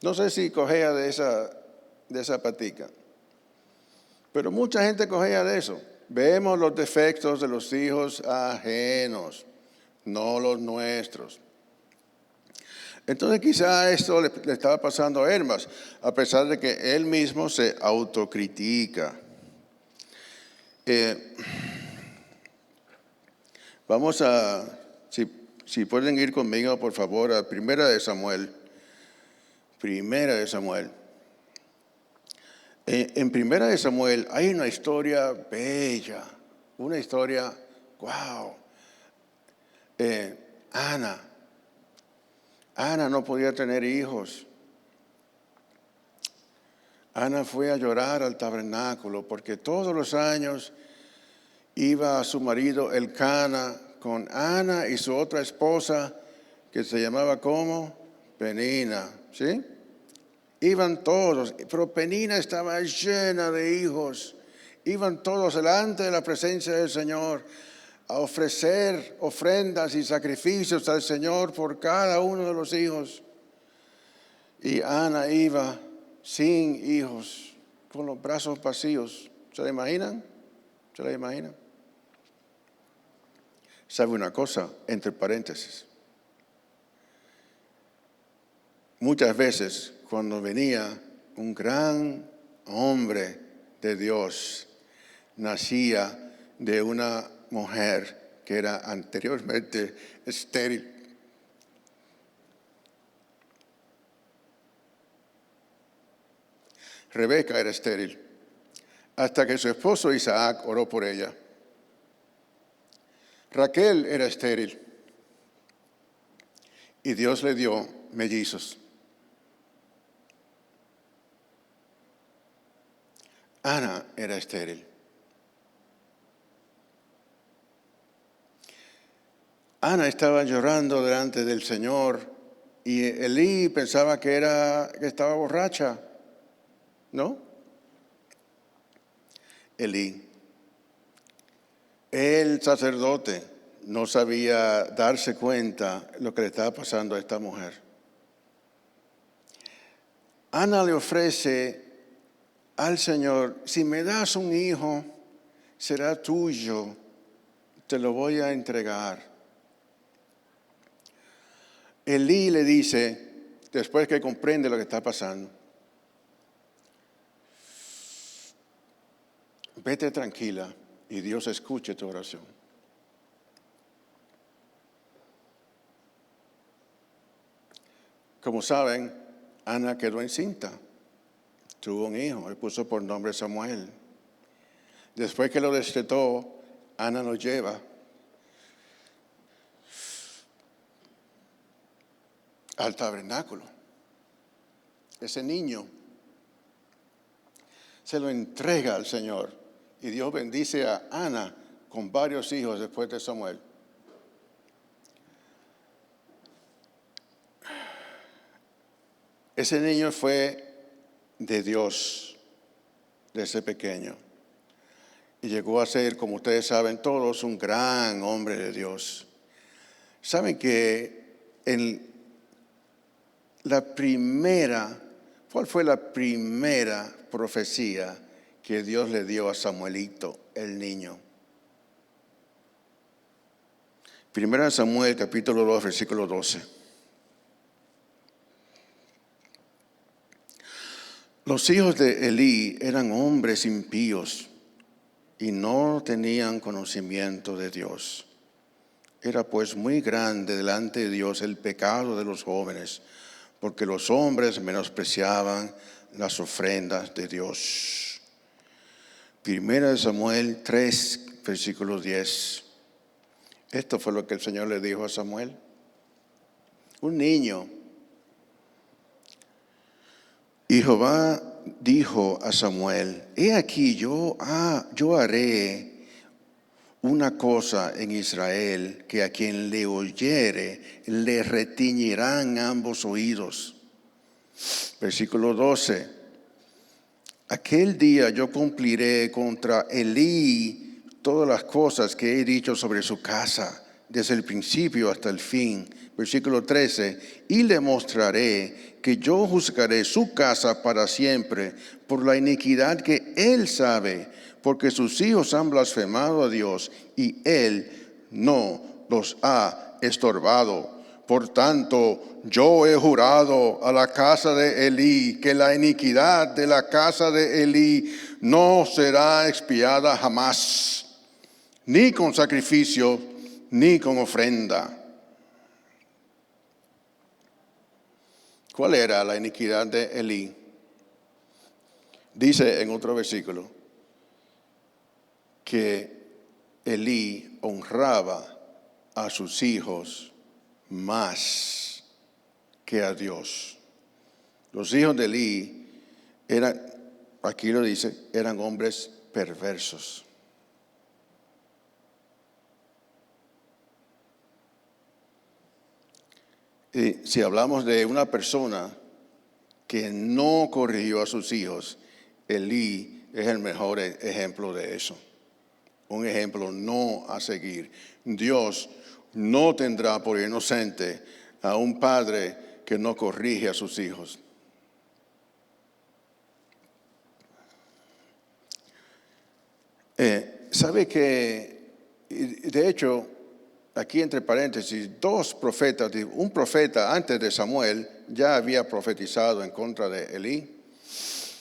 No sé si cogea de esa patica, pero mucha gente cogea de eso. Vemos los defectos de los hijos ajenos, no los nuestros. Entonces quizá esto le estaba pasando a Hermas, a pesar de que él mismo se autocritica. Vamos a, si pueden ir conmigo, por favor, a Primera de Samuel. Primera de Samuel. En Primera de Samuel hay una historia bella, una historia, wow. Ana no podía tener hijos. Ana fue a llorar al tabernáculo porque todos los años iba a su marido Elcana con Ana y su otra esposa que se llamaba ¿cómo? Penina, ¿sí? Iban todos, pero Penina estaba llena de hijos. Iban todos delante de la presencia del Señor a ofrecer ofrendas y sacrificios al Señor por cada uno de los hijos. Y Ana iba sin hijos, con los brazos vacíos. ¿Se la imaginan? ¿Se la imaginan? ¿Sabe una cosa? Entre paréntesis. Muchas veces cuando venía un gran hombre de Dios, nacía de una mujer que era anteriormente estéril. Rebeca era estéril, hasta que su esposo Isaac oró por ella. Raquel era estéril y Dios le dio mellizos. Ana era estéril. Ana estaba llorando delante del Señor y Elí pensaba que estaba borracha, ¿no? Elí, el sacerdote, no sabía darse cuenta de lo que le estaba pasando a esta mujer. Ana le ofrece al Señor: si me das un hijo, será tuyo, te lo voy a entregar. Elí le dice, después que comprende lo que está pasando: vete tranquila y Dios escuche tu oración. Como saben, Ana quedó encinta. Tuvo un hijo, le puso por nombre Samuel. Después que lo destetó, Ana lo lleva al tabernáculo. Ese niño se lo entrega al Señor y Dios bendice a Ana con varios hijos después de Samuel. Ese niño fue de Dios desde pequeño y llegó a ser, como ustedes saben todos, un gran hombre de Dios. Saben que ¿cuál fue la primera profecía que Dios le dio a Samuelito, el niño? Primera Samuel, capítulo 2, versículo 12. Los hijos de Elí eran hombres impíos y no tenían conocimiento de Dios. Era pues muy grande delante de Dios el pecado de los jóvenes, porque los hombres menospreciaban las ofrendas de Dios. Primera de Samuel 3, versículo 10. Esto fue lo que el Señor le dijo a Samuel. Un niño. Y Jehová dijo a Samuel: he aquí yo haré una cosa en Israel, que a quien le oyere le retiñirán ambos oídos. Versículo 12. Aquel día yo cumpliré contra Elí todas las cosas que he dicho sobre su casa, desde el principio hasta el fin. Versículo 13. Y le mostraré que yo juzgaré su casa para siempre por la iniquidad que él sabe, porque sus hijos han blasfemado a Dios y él no los ha estorbado. Por tanto, yo he jurado a la casa de Elí que la iniquidad de la casa de Elí no será expiada jamás, ni con sacrificio, ni con ofrenda. ¿Cuál era la iniquidad de Elí? Dice en otro versículo que Elí honraba a sus hijos más que a Dios. Los hijos de Elí eran, aquí lo dice, eran hombres perversos. Y si hablamos de una persona que no corrigió a sus hijos, Elí es el mejor ejemplo de eso. Un ejemplo no a seguir. Dios no tendrá por inocente a un padre que no corrige a sus hijos. ¿Sabe que, de hecho, aquí entre paréntesis, un profeta antes de Samuel ya había profetizado en contra de Elí?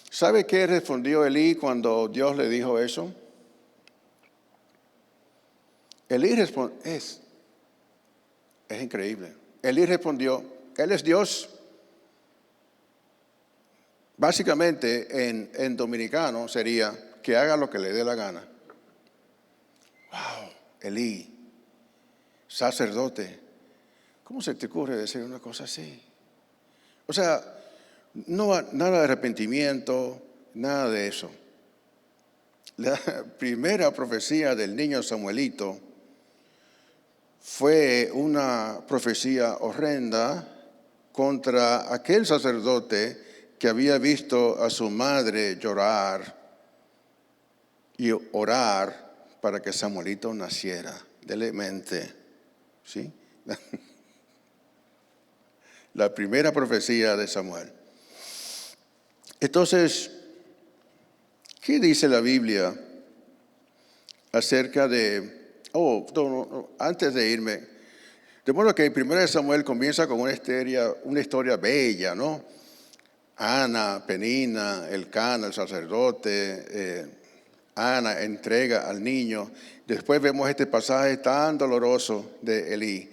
¿Sabe qué respondió Elí cuando Dios le dijo eso? Elí respondió, es increíble. Elí respondió, Él es Dios. Básicamente en dominicano sería que haga lo que le dé la gana. Wow, Elí, sacerdote, ¿cómo se te ocurre decir una cosa así? O sea, no, nada de arrepentimiento, nada de eso. La primera profecía del niño Samuelito fue una profecía horrenda contra aquel sacerdote que había visto a su madre llorar y orar para que Samuelito naciera. Dele mente, ¿sí? La primera profecía de Samuel. Entonces, ¿qué dice la Biblia acerca de... antes de irme, de modo que el 1 Samuel comienza con una historia bella, ¿no? Ana, Penina, Elcana, el sacerdote, Ana entrega al niño. Después vemos este pasaje tan doloroso de Elí.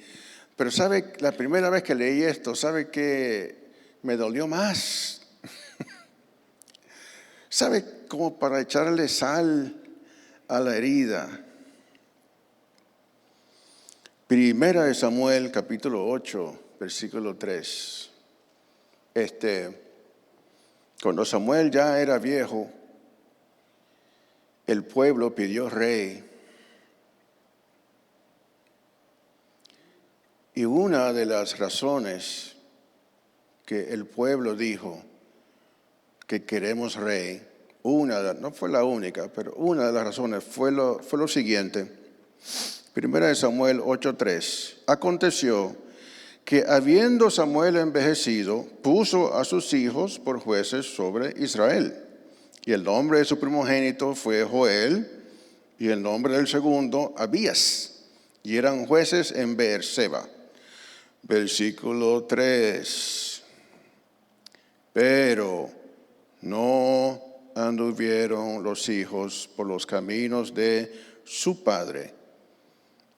Pero ¿sabe? La primera vez que leí esto, ¿sabe qué me dolió más? ¿Sabe? Como para echarle sal a la herida. Primera de Samuel, capítulo 8, versículo 3. Cuando Samuel ya era viejo, el pueblo pidió rey. Y una de las razones que el pueblo dijo que queremos rey, no fue la única, pero una de las razones fue lo siguiente. Primera de Samuel 8:3. Aconteció que habiendo Samuel envejecido, puso a sus hijos por jueces sobre Israel. Y el nombre de su primogénito fue Joel, y el nombre del segundo Abías. Y eran jueces en Beerseba. Versículo 3. Pero no anduvieron los hijos por los caminos de su padre,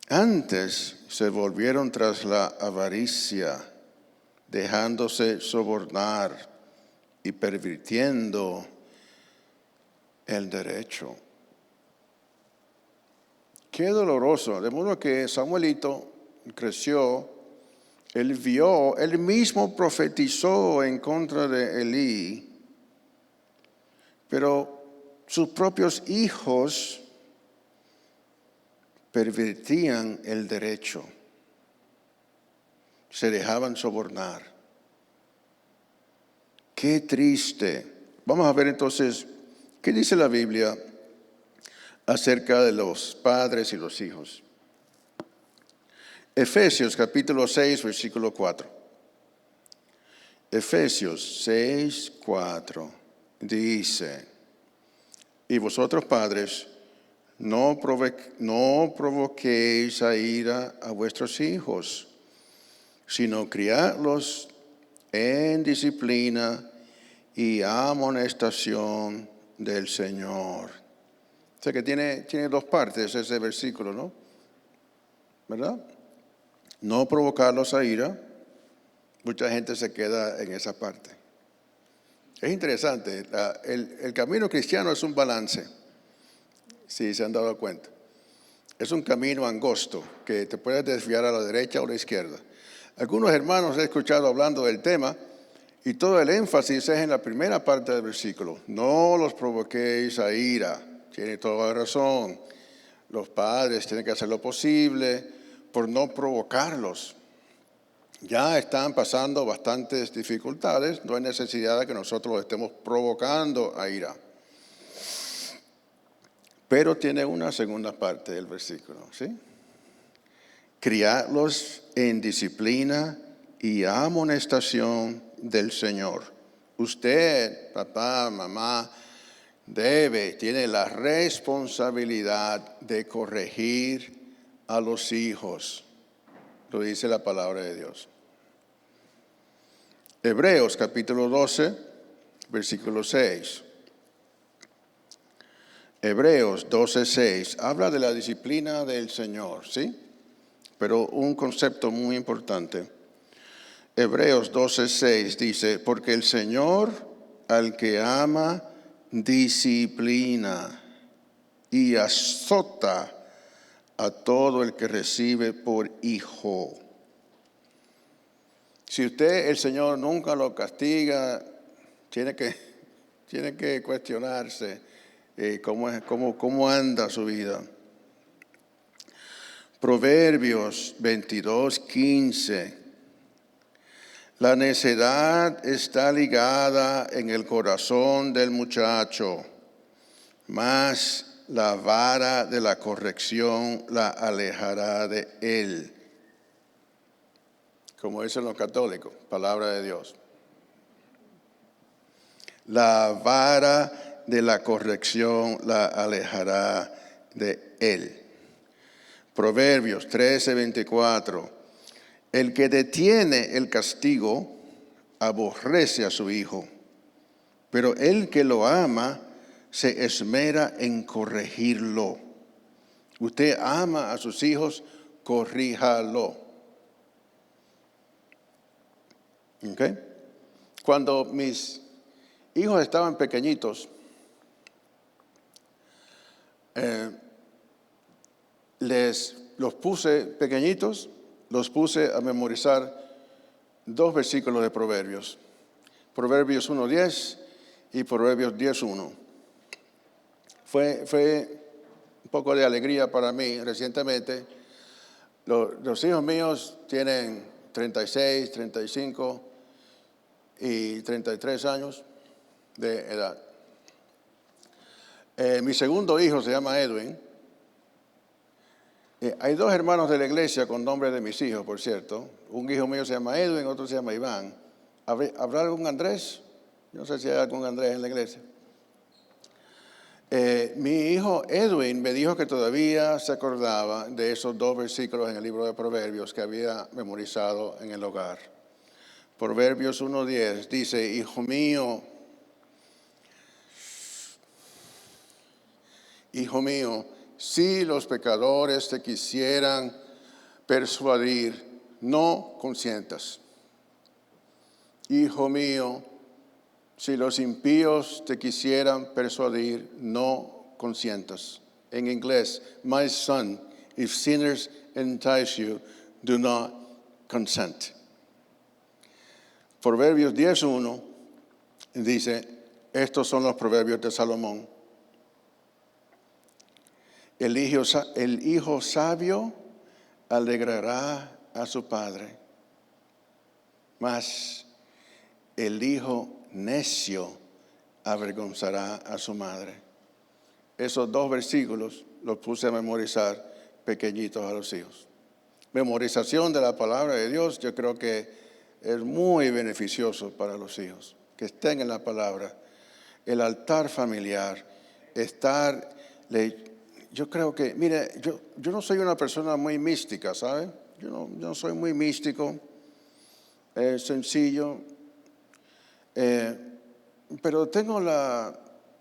Antes se volvieron tras la avaricia, dejándose sobornar y pervirtiendo el derecho. Qué doloroso. De modo que Samuelito creció, él vio, él mismo profetizó en contra de Elí, pero sus propios hijos pervertían el derecho, se dejaban sobornar. Qué triste. Vamos a ver entonces, ¿qué dice la Biblia acerca de los padres y los hijos? Efesios capítulo 6, versículo 4. Efesios 6, 4 dice: y vosotros padres, no provoquéis a ira a vuestros hijos, sino criadlos en disciplina y amonestación del Señor. O sea que tiene dos partes ese versículo, ¿no? ¿Verdad? No provocarlos a ira. Mucha gente se queda en esa parte. Es interesante, el camino cristiano es un balance, si se han dado cuenta. Es un camino angosto que te puedes desviar a la derecha o a la izquierda. Algunos hermanos he escuchado hablando del tema y todo el énfasis es en la primera parte del versículo. No los provoquéis a ira. Tiene toda la razón. Los padres tienen que hacer lo posible por no provocarlos. Ya están pasando bastantes dificultades, no hay necesidad de que nosotros los estemos provocando a ira. Pero tiene una segunda parte del versículo, ¿sí? Criadlos en disciplina y amonestación del Señor. Usted, papá, mamá, tiene la responsabilidad de corregir a los hijos. Lo dice la palabra de Dios. Hebreos capítulo 12, versículo 6. Hebreos 12, 6 habla de la disciplina del Señor, ¿sí? Pero un concepto muy importante. Hebreos 12, 6 dice: porque el Señor al que ama disciplina y azota a todo el que recibe por hijo. Si el Señor nunca lo castiga, tiene que cuestionarse cómo anda su vida. Proverbios 22, 15. La necedad está ligada en el corazón del muchacho, mas la vara de la corrección la alejará de él. Como dicen los católicos, palabra de Dios. La vara de la corrección la alejará de él. Proverbios 13, 24. El que detiene el castigo aborrece a su hijo, pero el que lo ama se esmera en corregirlo. Usted ama a sus hijos, corríjalo. ¿Okay? Cuando mis hijos estaban pequeñitos, los puse a memorizar 2 versículos de Proverbios. Proverbios 1:10 y Proverbios 10:1. Fue un poco de alegría para mí recientemente. Los hijos míos tienen 36, 35 y 33 años de edad. Mi segundo hijo se llama Edwin. Hay 2 hermanos de la iglesia con nombre de mis hijos, por cierto. Un hijo mío se llama Edwin, otro se llama Iván. ¿Habrá algún Andrés? No sé si hay algún Andrés en la iglesia. Mi hijo Edwin me dijo que todavía se acordaba de esos 2 versículos en el libro de Proverbios que había memorizado en el hogar. Proverbios 1:10 dice: hijo mío, si los pecadores te quisieran persuadir, no consientas. Hijo mío, si los impíos te quisieran persuadir, no consientas. En inglés, my son, if sinners entice you, do not consent. Proverbios 10:1 dice, estos son los proverbios de Salomón. El hijo sabio alegrará a su padre, mas el hijo necio avergonzará a su madre. Esos dos versículos los puse a memorizar pequeñitos a los hijos. Memorización de la palabra de Dios, yo creo que es muy beneficioso para los hijos, que estén en la palabra. El altar familiar, yo creo que, mire, yo no soy una persona muy mística, ¿sabe? Yo no soy muy místico, sencillo, pero tengo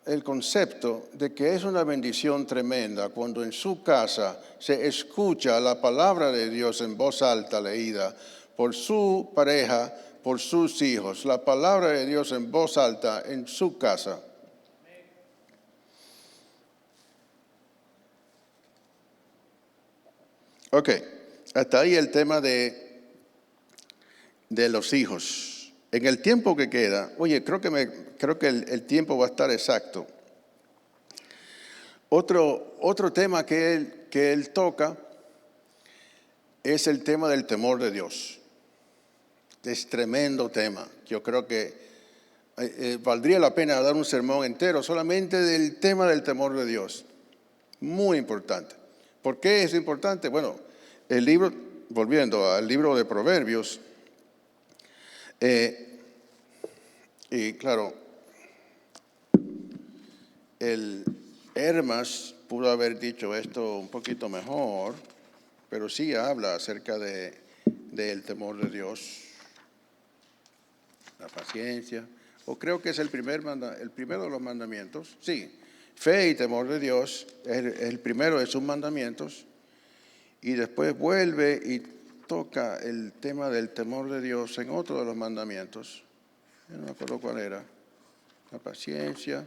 el concepto de que es una bendición tremenda cuando en su casa se escucha la palabra de Dios en voz alta leída por su pareja, por sus hijos, la palabra de Dios en voz alta en su casa. Ok, hasta ahí el tema de los hijos. En el tiempo que queda, oye, creo que el tiempo va a estar exacto. Otro tema que él toca es el tema del temor de Dios. Es tremendo tema. Yo creo que valdría la pena dar un sermón entero solamente del tema del temor de Dios. Muy importante. ¿Por qué es importante? Bueno, el libro, volviendo al libro de Proverbios, y claro, el Hermas pudo haber dicho esto un poquito mejor, pero sí habla acerca del temor de Dios, la paciencia, o creo que es el primero de los mandamientos. Sí, fe y temor de Dios es el primero de sus mandamientos, y después vuelve y toca el tema del temor de Dios en otro de los mandamientos. Yo no me acuerdo cuál era. La paciencia,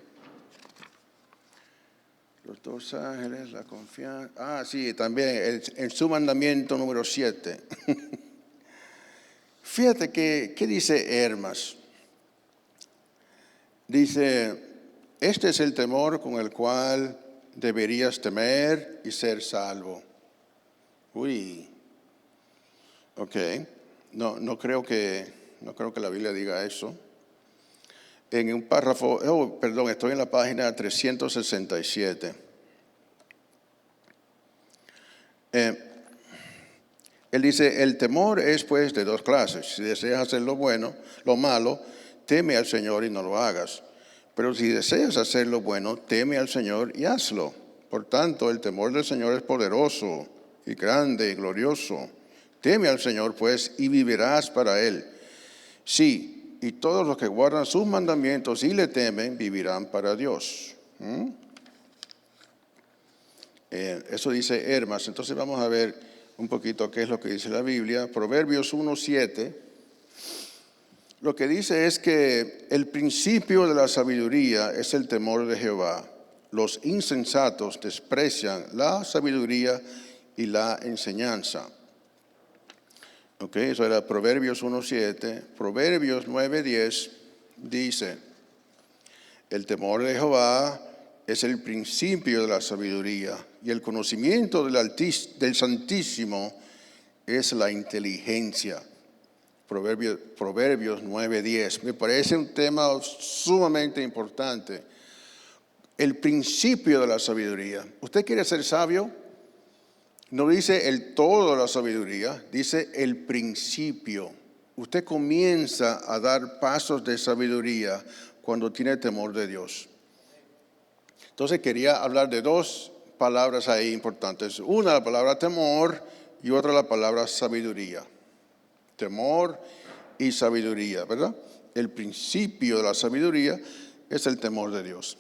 los dos ángeles, la confianza. Ah, sí, también en su mandamiento número 7. Fíjate ¿qué dice Hermas? Dice, este es el temor con el cual deberías temer y ser salvo. Uy, ok, no creo que la Biblia diga eso. En un párrafo, estoy en la página 367. Él dice, el temor es pues de dos clases. Si deseas hacer lo bueno, lo malo, teme al Señor y no lo hagas. Pero si deseas hacer lo bueno, teme al Señor y hazlo. Por tanto, el temor del Señor es poderoso y grande y glorioso. Teme al Señor pues y vivirás para Él. Sí, y todos los que guardan sus mandamientos y le temen, vivirán para Dios. Eso dice Hermas. Entonces vamos a ver un poquito qué es lo que dice la Biblia. Proverbios 1:7. Lo que dice es que el principio de la sabiduría es el temor de Jehová. Los insensatos desprecian la sabiduría y la enseñanza. Ok, eso era Proverbios 1:7. Proverbios 9:10 dice, el temor de Jehová es el principio de la sabiduría y el conocimiento del Santísimo es la inteligencia. Proverbios 9:10. Me parece un tema sumamente importante. El principio de la sabiduría. ¿Usted quiere ser sabio? No dice el todo de la sabiduría, dice el principio. Usted comienza a dar pasos de sabiduría cuando tiene temor de Dios. Entonces quería hablar de dos palabras ahí importantes. Una, la palabra temor, y otra, la palabra sabiduría. Temor y sabiduría, ¿verdad? El principio de la sabiduría es el temor de Dios.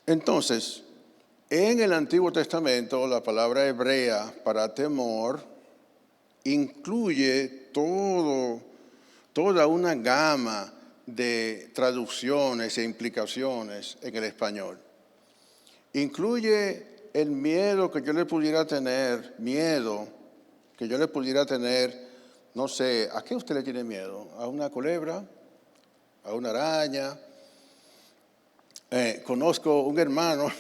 Entonces, En el Antiguo Testamento, la palabra hebrea para temor incluye toda una gama de traducciones e implicaciones en el español. Incluye el miedo que yo le pudiera tener, no sé, ¿a qué usted le tiene miedo? ¿A una culebra? ¿A una araña? Conozco un hermano,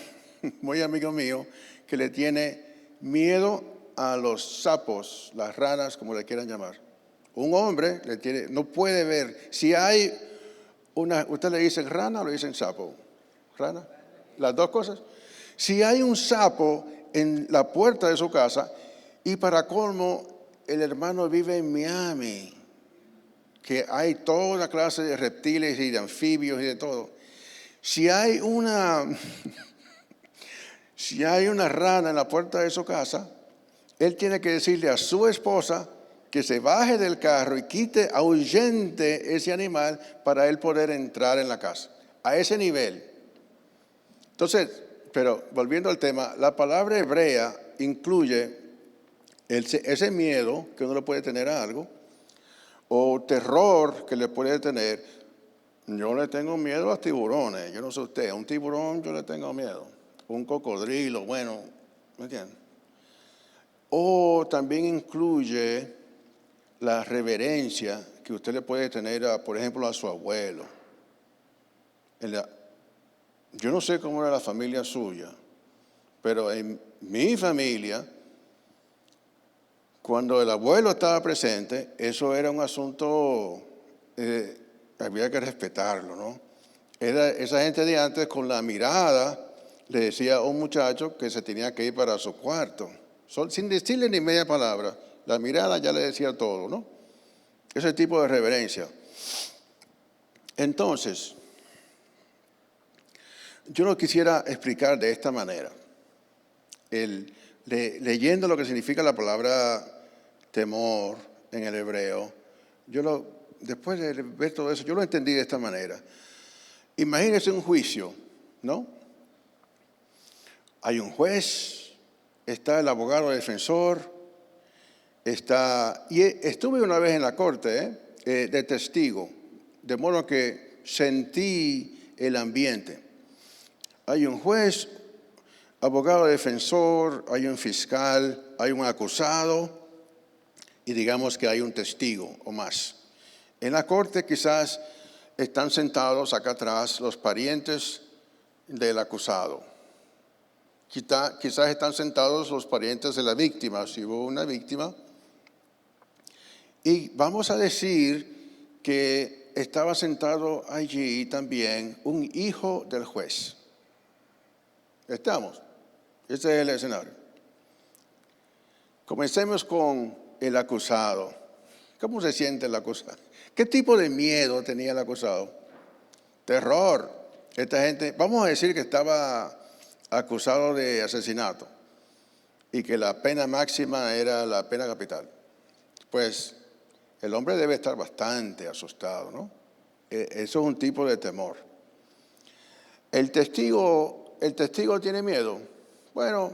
muy amigo mío, que le tiene miedo a los sapos, las ranas, como le quieran llamar. Un hombre no puede ver. Si hay ¿usted le dicen rana o le dicen sapo? ¿Rana? Las dos cosas. Si hay un sapo en la puerta de su casa, y para colmo, el hermano vive en Miami, que hay toda clase de reptiles y de anfibios y de todo. Si hay una rana en la puerta de su casa, él tiene que decirle a su esposa que se baje del carro y ahuyente ese animal para él poder entrar en la casa. A ese nivel. Entonces, pero volviendo al tema, la palabra hebrea incluye ese miedo que uno le puede tener a algo, o terror que le puede tener. Yo le tengo miedo a los tiburones, yo no sé usted, a un tiburón yo le tengo miedo, un cocodrilo, bueno, ¿me entiende? O también incluye la reverencia que usted le puede tener, por ejemplo, a su abuelo. Yo no sé cómo era la familia suya, pero en mi familia, cuando el abuelo estaba presente, eso era un asunto, había que respetarlo, ¿no? Esa gente de antes con la mirada le decía a un muchacho que se tenía que ir para su cuarto, sin decirle ni media palabra. La mirada ya le decía todo, ¿no? Ese tipo de reverencia. Entonces, yo lo quisiera explicar de esta manera. Leyendo lo que significa la palabra temor en el hebreo, después de ver todo eso, yo lo entendí de esta manera. Imagínense un juicio, ¿no? Hay un juez, está el abogado defensor, y estuve una vez en la corte de testigo, de modo que sentí el ambiente. Hay un juez, abogado defensor, hay un fiscal, hay un acusado y digamos que hay un testigo o más. En la corte quizás están sentados acá atrás los parientes del acusado. Quizás están sentados los parientes de la víctima, si hubo una víctima. Y vamos a decir que estaba sentado allí también un hijo del juez. ¿Estamos? Este es el escenario. Comencemos con el acusado. ¿Cómo se siente el acusado? ¿Qué tipo de miedo tenía el acusado? Terror. Esta gente, vamos a decir que estaba acusado de asesinato y que la pena máxima era la pena capital. Pues el hombre debe estar bastante asustado, ¿no? Eso es un tipo de temor. El testigo tiene miedo. Bueno,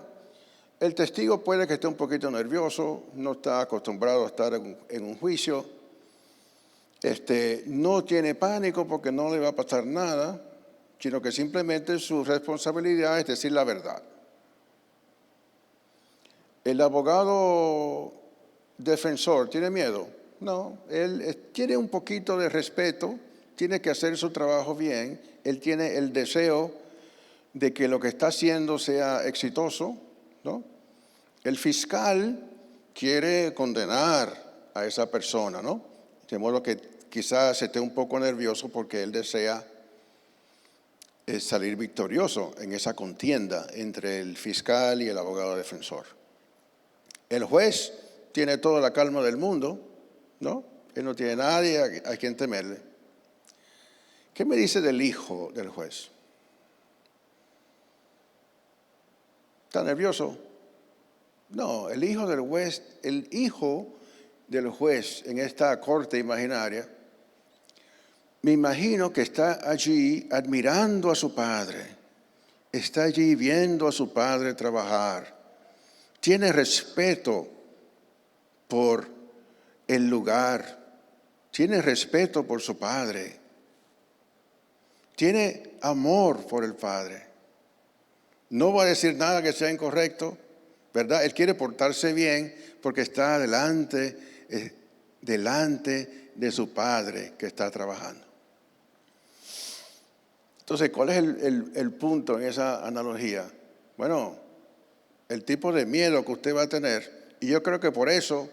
el testigo puede que esté un poquito nervioso, no está acostumbrado a estar en un juicio. No tiene pánico porque no le va a pasar nada, sino que simplemente su responsabilidad es decir la verdad. El abogado defensor tiene miedo. No, él tiene un poquito de respeto, tiene que hacer su trabajo bien, él tiene el deseo de que lo que está haciendo sea exitoso, ¿no? El fiscal quiere condenar a esa persona, ¿no? De modo que quizás esté un poco nervioso porque él desea salir victorioso en esa contienda entre el fiscal y el abogado defensor. El juez tiene toda la calma del mundo, ¿no? Él no tiene nadie a quien temerle. ¿Qué me dice del hijo del juez? ¿Está nervioso? No, el hijo del juez en esta corte imaginaria, me imagino que está allí admirando a su padre está allí viendo a su padre trabajar. Tiene respeto por el lugar. Tiene respeto por su padre. Tiene amor por el padre. No va a decir nada que sea incorrecto, ¿verdad? Él quiere portarse bien porque está delante de su padre que está trabajando. Entonces, ¿cuál es el punto en esa analogía? Bueno, el tipo de miedo que usted va a tener, y yo creo que por eso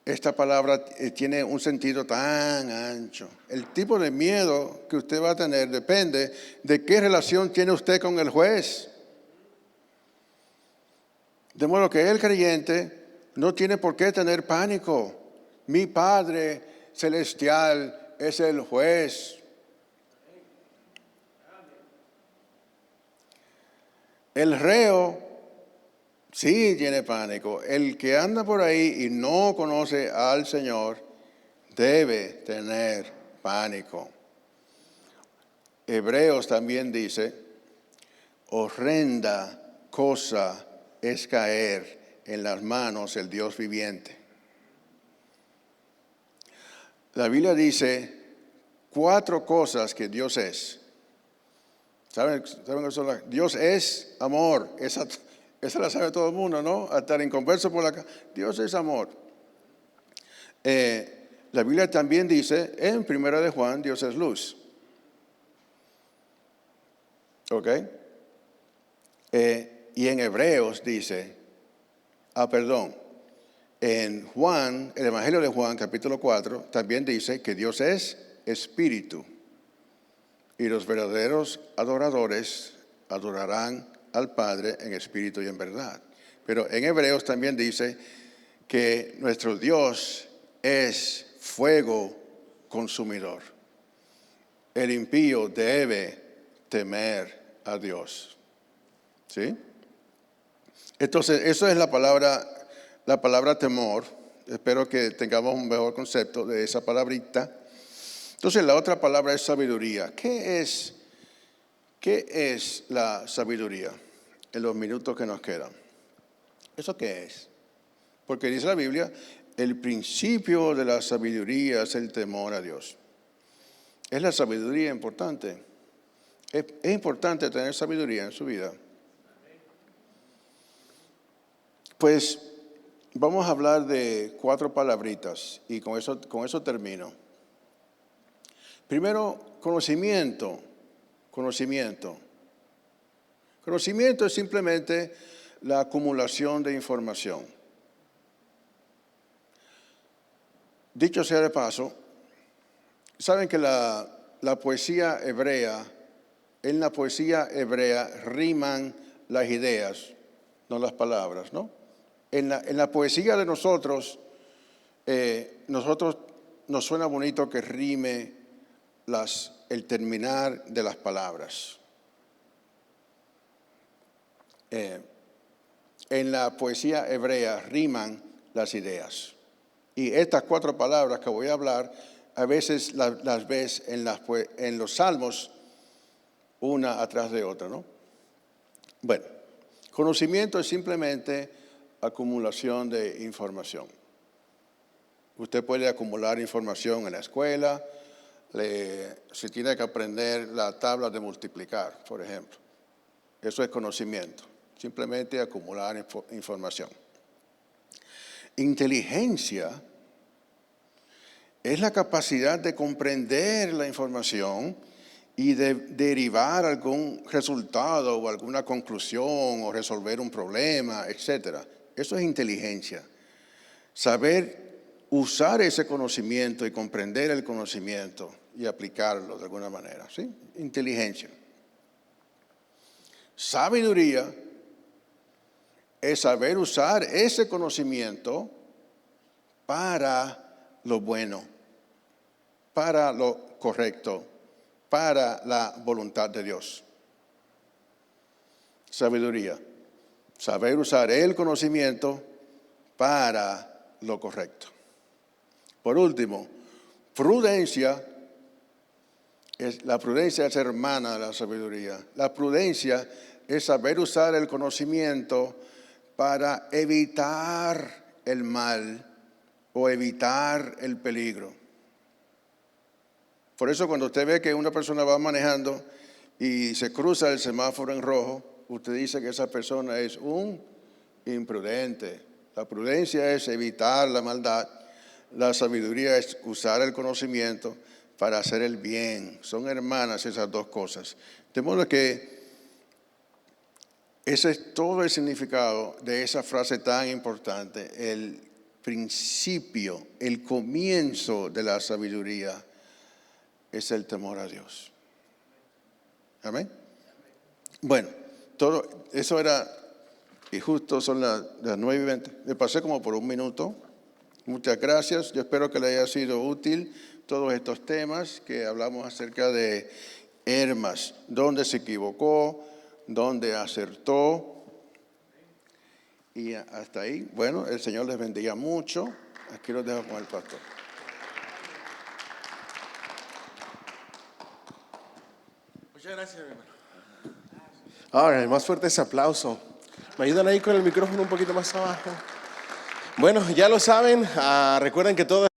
esta palabra tiene un sentido tan ancho. El tipo de miedo que usted va a tener depende de qué relación tiene usted con el juez. De modo que el creyente no tiene por qué tener pánico. Mi Padre Celestial es el juez. El reo sí tiene pánico. El que anda por ahí y no conoce al Señor debe tener pánico. Hebreos también dice, horrenda cosa es caer en las manos del Dios viviente. La Biblia dice 4 cosas que Dios es. ¿Saben qué son las? Dios es amor. Esa la sabe todo el mundo, ¿no? Hasta el inconverso por la casa. Dios es amor. La Biblia también dice, en 1 de Juan, Dios es luz. ¿Ok? Y en Hebreos dice, en Juan, el Evangelio de Juan, capítulo 4, también dice que Dios es espíritu. Y los verdaderos adoradores adorarán al Padre en espíritu y en verdad. Pero en Hebreos también dice que nuestro Dios es fuego consumidor. El impío debe temer a Dios. ¿Sí? Entonces, eso es la palabra temor. Espero que tengamos un mejor concepto de esa palabrita. Entonces, la otra palabra es sabiduría. ¿Qué es la sabiduría en los minutos que nos quedan? ¿Eso qué es? Porque dice la Biblia, el principio de la sabiduría es el temor a Dios. ¿Es la sabiduría importante? ¿Es importante tener sabiduría en su vida? Pues vamos a hablar de 4 palabritas y con eso termino. Primero, conocimiento. Conocimiento es simplemente la acumulación de información. Dicho sea de paso, saben que la poesía hebrea, en la poesía hebrea riman las ideas, no las palabras, ¿no? En la poesía de nosotros nos suena bonito que rime el terminar de las palabras. En la poesía hebrea riman las ideas. Y estas 4 palabras que voy a hablar, a veces las ves en los salmos, una atrás de otra, ¿no? Bueno, conocimiento es simplemente acumulación de información. Usted puede acumular información en la escuela, si tiene que aprender la tabla de multiplicar, por ejemplo. Eso es conocimiento, simplemente acumular información. Inteligencia es la capacidad de comprender la información y de derivar algún resultado o alguna conclusión o resolver un problema, etc. Eso es inteligencia. Saber usar ese conocimiento y comprender el conocimiento y aplicarlo de alguna manera, ¿sí? Inteligencia. Sabiduría es saber usar ese conocimiento para lo bueno, para lo correcto, para la voluntad de Dios. Sabiduría, saber usar el conocimiento para lo correcto. Por último, prudencia. La prudencia es hermana de la sabiduría. La prudencia es saber usar el conocimiento para evitar el mal o evitar el peligro. Por eso cuando usted ve que una persona va manejando y se cruza el semáforo en rojo, usted dice que esa persona es un imprudente. La prudencia es evitar la maldad. La sabiduría es usar el conocimiento para hacer el bien. Son hermanas esas dos cosas. De modo que ese es todo el significado de esa frase tan importante. El principio, el comienzo de la sabiduría es el temor a Dios. Amén. Bueno, todo eso era, y justo son las 9:20. Me pasé como por un minuto. Muchas gracias. Yo espero que le haya sido útil todos estos temas que hablamos acerca de Hermas, dónde se equivocó, dónde acertó. Y hasta ahí, bueno, el Señor les bendiga mucho. Aquí los dejo con el pastor. Muchas gracias, mi hermano. Ahora, más fuerte ese aplauso. ¿Me ayudan ahí con el micrófono un poquito más abajo? Bueno, ya lo saben, recuerden que todo